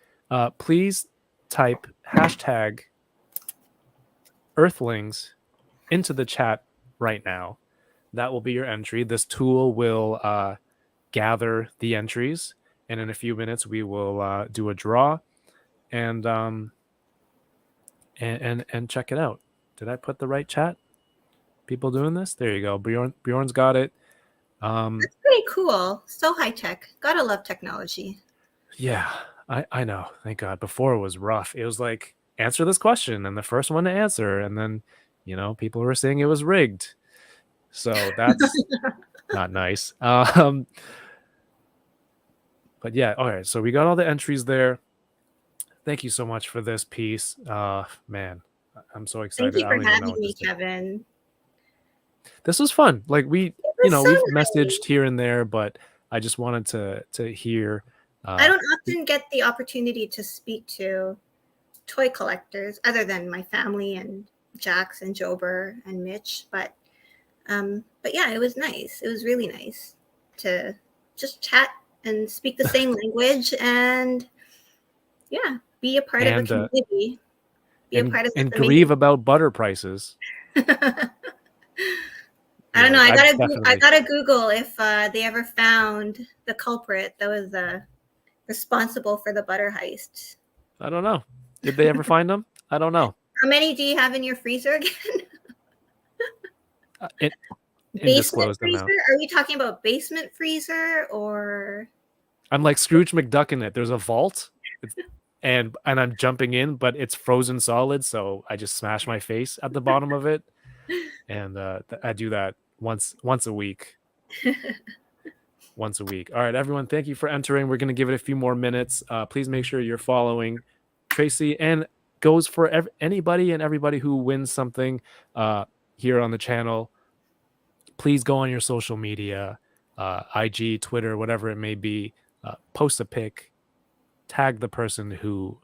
please type hashtag Earthlings into the chat right now. That will be your entry. This tool will gather the entries, and in a few minutes we will do a draw and check it out. Did I put the right chat? People doing this? There you go. Bjorn's got it. That's pretty cool. So high tech. Gotta love technology. Yeah, I know. Thank God. Before it was rough. It was like, answer this question, and the first one to answer, and then people were saying it was rigged. So that's not nice. But yeah, all right. So we got all the entries there. Thank you so much for this piece. Man, I'm so excited. Thank you for having me, Kevin. This was fun. Like we've messaged nice. Here and there, but I just wanted to hear. I don't often get the opportunity to speak to toy collectors other than my family and Jax and Jober and Mitch, but yeah, it was nice. It was really nice to just chat and speak the same language and be a part of a community. And grieve about butter prices. I don't know. I gotta Google if they ever found the culprit that was responsible for the butter heist. I don't know. Did they ever find them? I don't know. How many do you have in your freezer again? Basement freezer? Are we talking about basement freezer or? I'm like Scrooge McDuck in it. There's a vault, and I'm jumping in, but it's frozen solid, so I just smash my face at the bottom of it, and I do that once a week. Once a week. All right, everyone. Thank you for entering. We're gonna give it a few more minutes. Please make sure you're following Tracy, and goes for anybody and everybody who wins something here on the channel. please go on your social media, IG, Twitter, whatever it may be, post a pic, tag the person who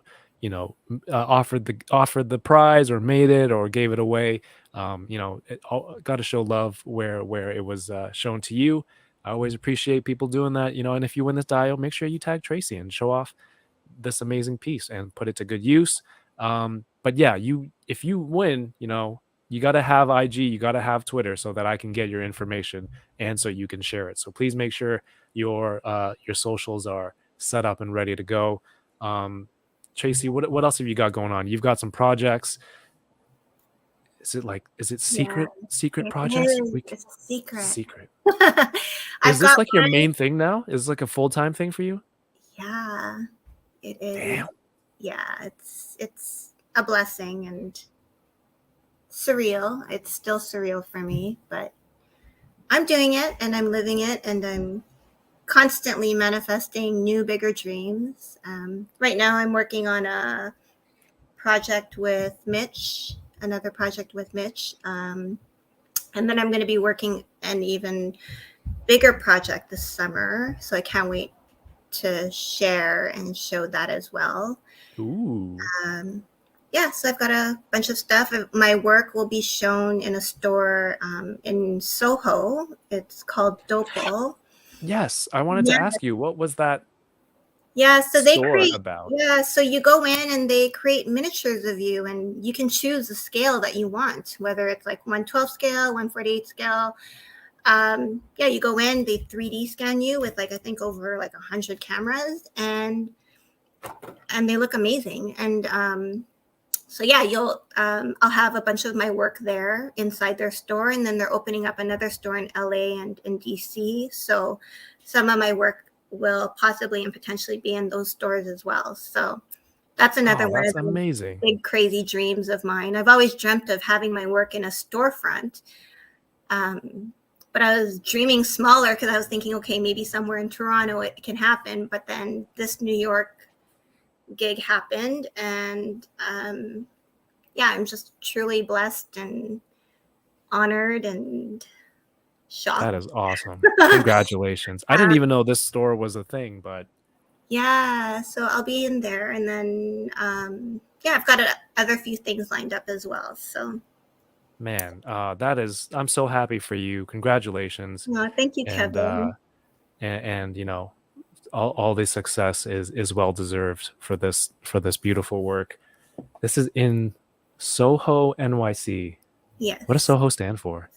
offered the prize or made it or gave it away. Got to show love where it was shown to you. I always appreciate people doing that, and if you win this dio, make sure you tag Tracy and show off this amazing piece and put it to good use. But yeah, if you win, you got to have IG, you got to have Twitter so that I can get your information and so you can share it. So please make sure your socials are set up and ready to go. Tracy, what else have you got going on? You've got some projects. Is it secret projects? It's a secret. Secret. I've Is this got like your main thing now? Is this like a full-time thing for you? Yeah, it is. Damn. Yeah, it's a blessing and surreal. It's still surreal for me, but I'm doing it and I'm living it and I'm constantly manifesting new, bigger dreams. Right now I'm working on a project with Mitch, another project with Mitch. And then I'm going to be working an even bigger project this summer. So I can't wait to share and show that as well. Ooh. Yeah, so I've got a bunch of stuff. My work will be shown in a store in Soho. It's called Dafoe. Yes, I wanted to ask you, what was that? Yeah, so they store create about? Yeah, so you go in and they create miniatures of you, and you can choose the scale that you want, whether it's like 1/12 scale, 1/48 scale. Yeah, you go in, they 3D scan you with I think over 100 cameras, and they look amazing. And so yeah, I'll have a bunch of my work there inside their store, and then they're opening up another store in LA and in DC. So some of my work will possibly and potentially be in those stores as well. So that's another one that's of the amazing. big crazy dreams of mine. I've always dreamt of having my work in a storefront. But I was dreaming smaller because I was thinking, okay, maybe somewhere in Toronto it can happen. But then this New York gig happened, and yeah, I'm just truly blessed and honored and shocked. That is awesome. Congratulations. I didn't even know this store was a thing, but yeah, so I'll be in there, and then yeah, I've got other few things lined up as well. So man, I'm so happy for you. Congratulations. thank you, And Kevin. and all the success is well deserved for this beautiful work. This is in Soho, NYC. Yes. What does Soho stand for?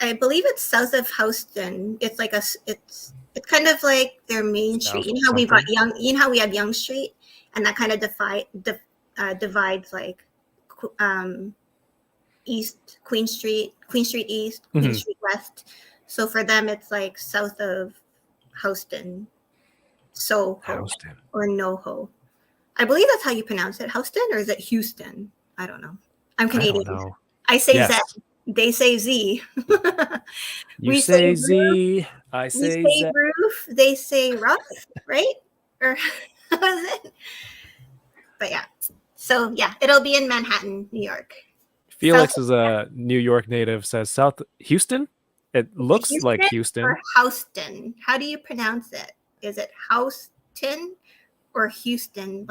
I believe it's south of Houston. It's it's kind of like their main street. You know how we've got we have Young Street, and that kind of divides East Queen Street East, Queen Street West. So for them, it's south of Houston, Soho, or NoHo. I believe that's how you pronounce it. Houston, or is it Houston? I don't know. I'm Canadian. I don't know. I say Z. They say Z. You say Z. I say we say Z. roof. They say rough, right? Or how is it? But yeah. So yeah, it'll be in Manhattan, New York. Felix is a New York native. Says South Houston. It looks like Houston. Or Houston. How do you pronounce it? Is it Houston or Houston?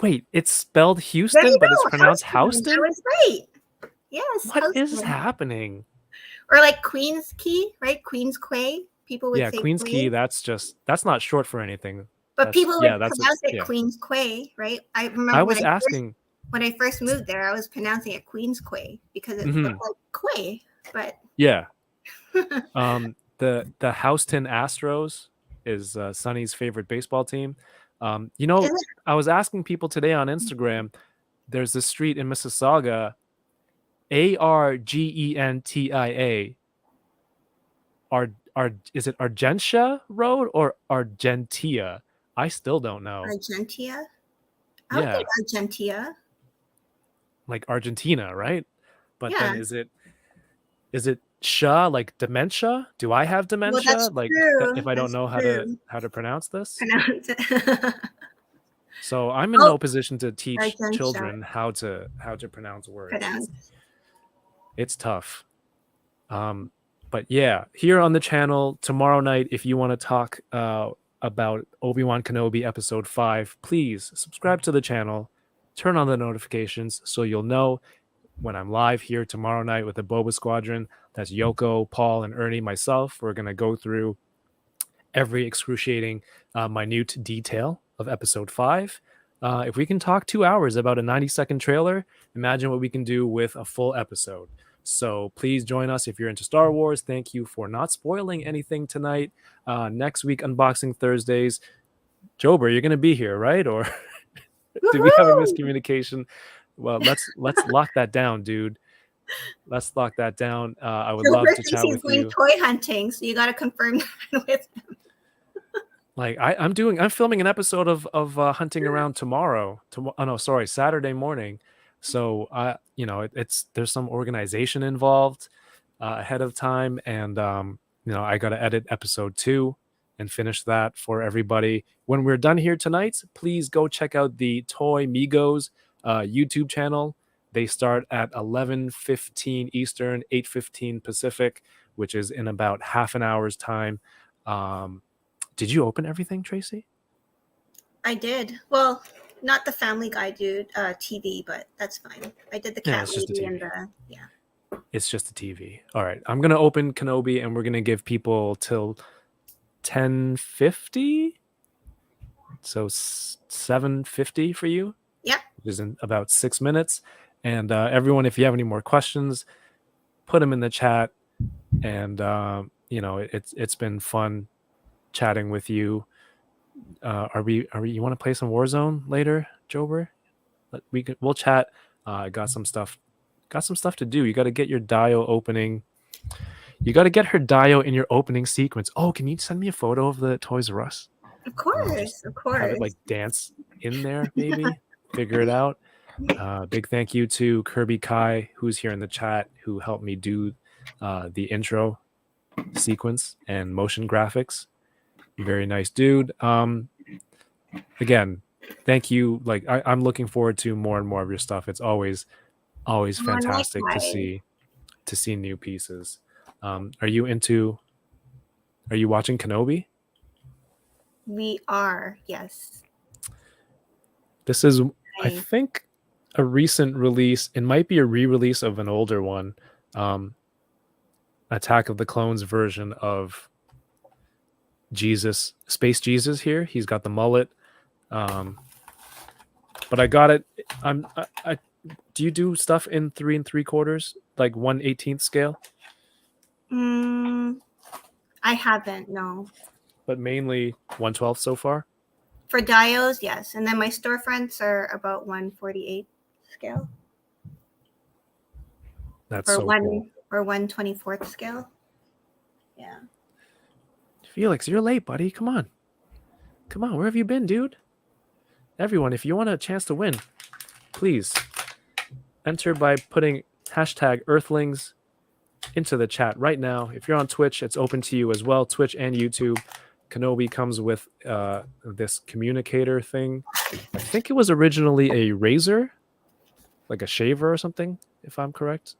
Wait, it's spelled Houston, but it's pronounced Houston? I was right. Yes. What is happening? Or Queens Key, right? Queens Quay. People would say Queens Key. That's not short for anything. But people would pronounce it Queens Quay, right? I remember I was asking when I first moved there, I was pronouncing it Queens Quay because it looked like Quay, but yeah. The Houston Astros is Sonny's favorite baseball team. I was asking people today on Instagram, there's this street in Mississauga, Argentia. Is it Argentia Road or Argentia? I still don't know. Argentia? I would think Argentia. Like Argentina, right? But then is it Sha, like dementia? Do I have dementia? Well, that's true. If I don't know how to pronounce this? Pronounce it. So I'm in no position to teach Argentia. children how to pronounce words. It's tough. But yeah, here on the channel tomorrow night, if you want to talk about Obi-Wan Kenobi episode 5, please subscribe to the channel, turn on the notifications so you'll know when I'm live here tomorrow night with the Boba Squadron. That's Yoko, Paul, and Ernie, myself. We're going to go through every excruciating, minute detail of episode 5. If we can talk 2 hours about a 90-second trailer, imagine what we can do with a full episode. So please join us if you're into Star Wars. Thank you for not spoiling anything tonight. Next week, Unboxing Thursdays. Jober, you're going to be here, right? Or did we have a miscommunication? Well, let's lock that down, dude. Let's lock that down. I would love to chat with going you. toy hunting, so you got to confirm that with him. Like I'm filming an episode of Hunting Around tomorrow. Saturday morning. So there's some organization involved ahead of time, and I got to edit episode 2 and finish that for everybody. When we're done here tonight, please go check out the Toy Migos YouTube channel. They start at 11:15 Eastern, 8:15 Pacific, which is in about half an hour's time. Did you open everything, Tracy? I did. Well, not the Family Guy dude TV, but that's fine. I did the cat it's just lady a and TV. the It's just a TV. All right, I'm gonna open Kenobi, and we're gonna give people till 10:50, so 7:50 for you. Yep. Which is in about 6 minutes. And everyone, if you have any more questions, put them in the chat. And it's been fun chatting with you. You want to play some Warzone later, Jober? We'll chat. Got some stuff to do. You got to get your Dio opening. You got to get her Dio in your opening sequence. Oh, can you send me a photo of the Toys R Us? Of course, of course. Have it like dance in there, maybe. Figure it out. Big thank you to Kirby Kai, who's here in the chat, who helped me do the intro sequence and motion graphics. Very nice dude. Again, thank you. Like I'm looking forward to more and more of your stuff. It's always fantastic to see new pieces. Are you watching Kenobi? We are, yes. This is, I think, a recent release. It might be a re-release of an older one. Attack of the Clones version of Jesus, Space Jesus here. He's got the mullet. But I got it. Do you do stuff in 3 3/4, like 1/18 scale? I haven't, no. But mainly 1/12 so far? For dios, yes. And then my storefronts are about 1/48 scale. That's so cool. Or 1/24 scale. Yeah. Felix, you're late, buddy. Come on. Where have you been, dude? Everyone, if you want a chance to win, please enter by putting hashtag Earthlings into the chat right now. If you're on Twitch, it's open to you as well. Twitch and YouTube. Kenobi comes with this communicator thing. I think it was originally a razor, like a shaver or something, if I'm correct.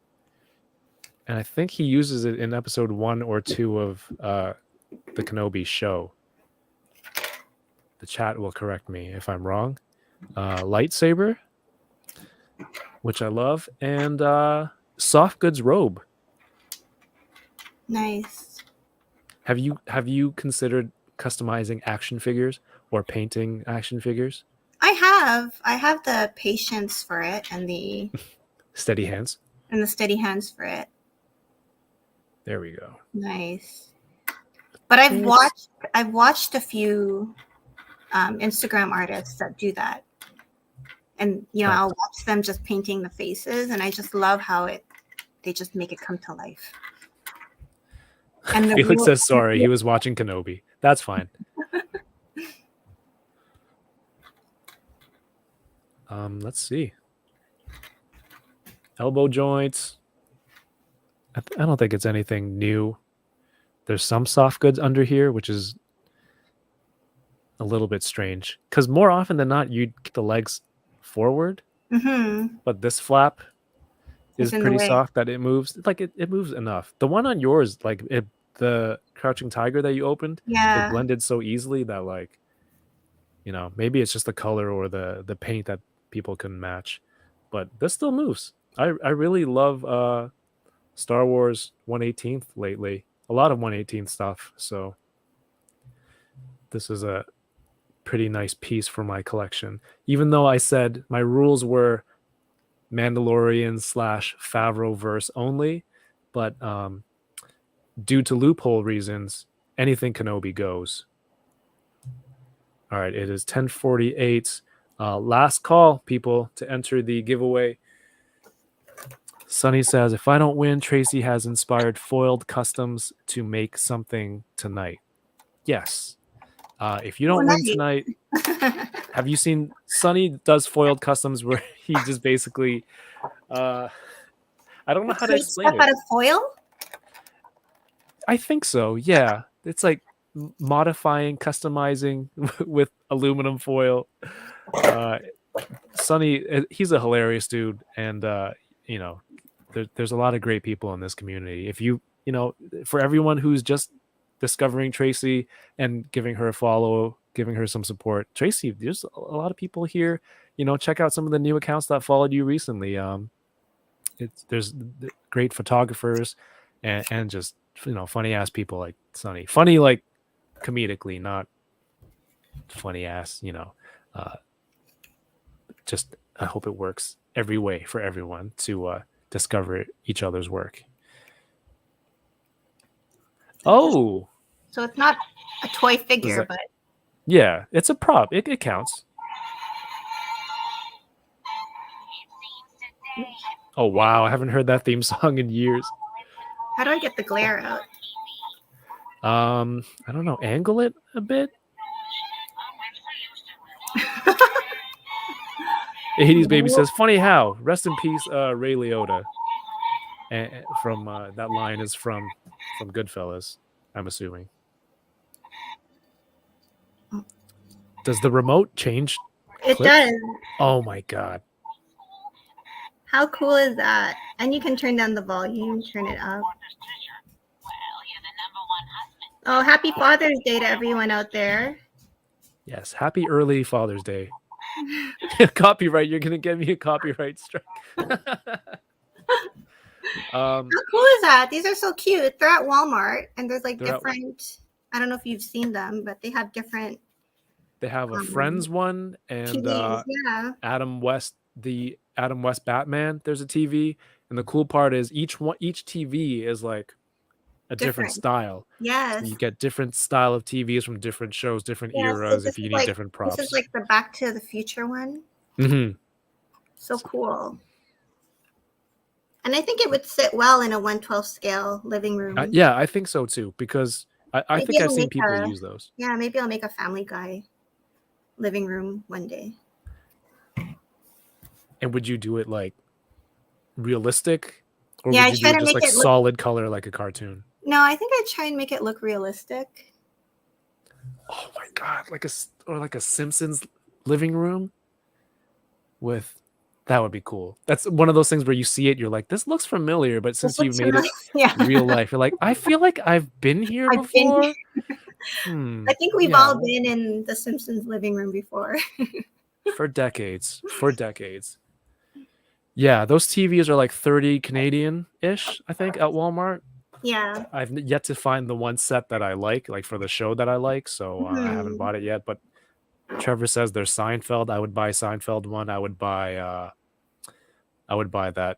And I think he uses it in episode 1 or 2 of the Kenobi show. The chat will correct me if I'm wrong. Lightsaber, which I love, and soft goods robe. Nice. Have you considered customizing action figures or painting action figures? I have the patience for it and the steady hands. And the steady hands for it. There we go. Nice. But I've watched a few Instagram artists that do that. And I'll watch them just painting the faces, and I just love how they just make it come to life. And Felix says sorry, he was watching Kenobi. That's fine. Let's see. Elbow joints. I don't think it's anything new. There's some soft goods under here, which is a little bit strange. Because more often than not, you'd get the legs forward. Mm-hmm. But this flap is in the pretty way. soft that it moves. Like it moves enough. The one on yours, like the Crouching Tiger that you opened, it Yeah. blended so easily that like, maybe it's just the color or the paint that people couldn't match. But this still moves. I really love Star Wars 118th lately. A lot of 118th stuff. So this is a pretty nice piece for my collection. Even though I said my rules were Mandalorian / Favreau verse only, but due to loophole reasons, anything Kenobi goes. All right, it is 10:48. Last call, people, to enter the giveaway. Sunny says, if I don't win, Tracy has inspired foiled customs to make something tonight. Yes. If you don't win nice. tonight, have you seen Sunny does foiled customs where he just basically I don't know how to Create explain stuff it. out of foil? I think so. Yeah. It's like modifying, customizing with aluminum foil. Sunny, he's a hilarious dude, and there's a lot of great people in this community. If for everyone who's just discovering Tracy and giving her a follow, giving her some support, Tracy, there's a lot of people here. Check out some of the new accounts that followed you recently. There's great photographers and just funny ass people like Sunny. Funny like comedically, not funny ass. Just I hope it works every way for everyone to discover each other's work. Oh, So it's not a toy figure, but yeah, it's a prop. It counts. Oh wow, I haven't heard that theme song in years. how do I get the glare out? I don't know. Angle it a bit. 80s baby says, funny how. Rest in peace, Ray Liotta. And from that line is from Goodfellas, I'm assuming. Does the remote change? It clips? does. Oh my god. How cool is that? And you can turn down the volume, turn it up. Oh, happy Father's Day to everyone out there. Yes, happy early Father's Day. Copyright, you're gonna get me a copyright strike. How cool is that? These are so cute. They're at Walmart, and there's like different. I don't know if you've seen them, but they have different. They have a Friends one and TVs, yeah. Adam West, the Adam West Batman. There's a TV, and the cool part is each TV is like a different style. Yes. So you get different style of TVs from different shows, different eras. So if you need different props. This is like the Back to the Future one. Mm-hmm. So cool. And I think it would sit well in a 1/12 scale living room. Yeah, I think so too, because I think I've seen people use those. Yeah, maybe I'll make a Family Guy living room one day. And would you do it like realistic? Or yeah, would you do it just like solid color like a cartoon? No, I think I'd try and make it look realistic. Oh my god, like a Simpsons living room with that would be cool. That's one of those things where you see it, you're like, this looks familiar, but since you made it real life, you're like, I feel like I've been here before. I think we've all been in the Simpsons living room before. For decades. Yeah, those TVs are like 30 Canadian-ish, I think, at Walmart. Yeah. I've yet to find the one set that I like for the show that I like, so I haven't bought it yet. But Trevor says there's Seinfeld. I would buy Seinfeld one. I would buy that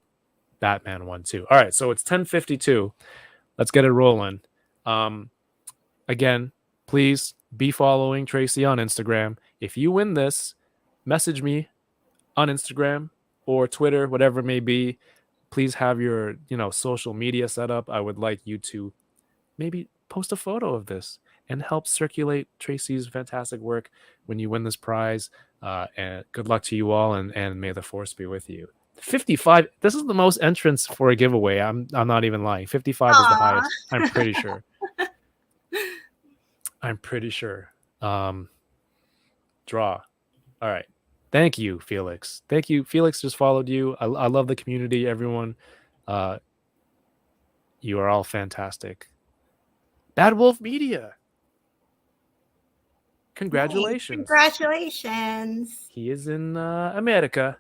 Batman one too. All right, so it's 10:52. Let's get it rolling. Again, please be following Tracy on Instagram. If you win this, message me on Instagram or Twitter, whatever it may be. Please have your social media set up. I would like you to maybe post a photo of this and help circulate Tracy's fantastic work when you win this prize. And good luck to you all, and may the force be with you. 55. This is the most entrants for a giveaway. I'm not even lying. 55 is the highest. I'm pretty sure. Draw. All right. Thank you, Felix. Thank you. Felix just followed you. I love the community, everyone. You are all fantastic. Bad Wolf Media. Congratulations. Congratulations. He is in America.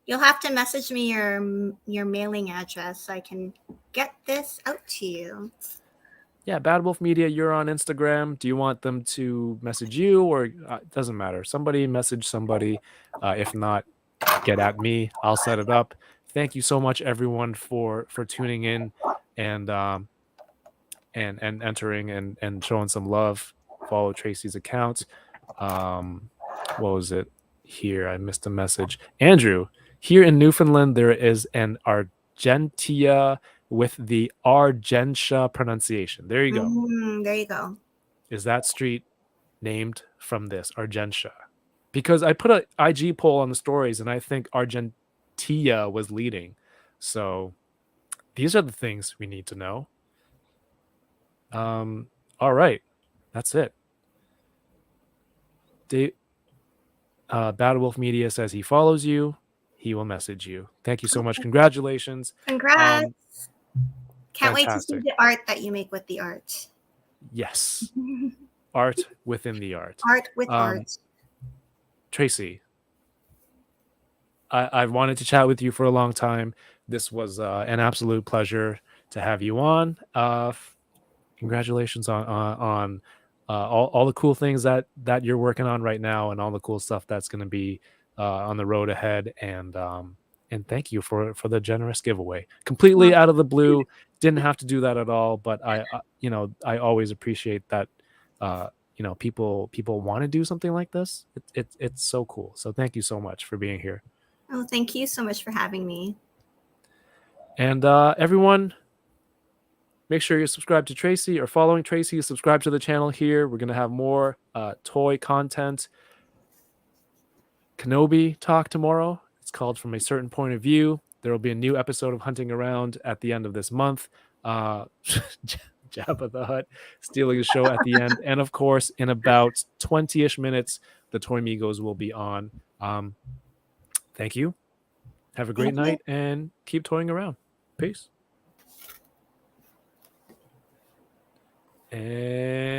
You'll have to message me your mailing address so I can get this out to you. Yeah, Bad Wolf Media, you're on Instagram. Do you want them to message you, or it doesn't matter? Somebody message somebody. If not, get at me. I'll set it up. Thank you so much, everyone, for tuning in and entering and showing some love. Follow Tracy's account. What was it here? I missed a message. Andrew, here in Newfoundland, there is an Argentia with the Argentia pronunciation. There you go. There you go. Is that street named from this, Argentia? Because I put an IG poll on the stories and I think Argentia was leading. So these are the things we need to know. All right. That's it. Bad Wolf Media says he follows you. He will message you. Thank you so much. Congratulations. Congrats. Can't wait to see fantastic. the art that you make with the art. Yes. Art within the art. Art with art. Tracy, I've wanted to chat with you for a long time. This was an absolute pleasure to have you on. Congratulations on all the cool things that you're working on right now, and all the cool stuff that's going to be on the road ahead. And thank you for the generous giveaway. Completely out of the blue, didn't have to do that at all. But I always appreciate that. People want to do something like this. It's so cool. So thank you so much for being here. Oh, thank you so much for having me. And everyone, make sure you subscribe to Tracy or following Tracy. Subscribe to the channel here. We're going to have more toy content. Kenobi talk tomorrow. It's called From a Certain Point of View. There will be a new episode of Hunting Around at the end of this month. Jabba the Hutt stealing a show at the end. And of course, in about 20-ish minutes, the Toy Migos will be on. Thank you. Have a great night and keep toying around. Peace. And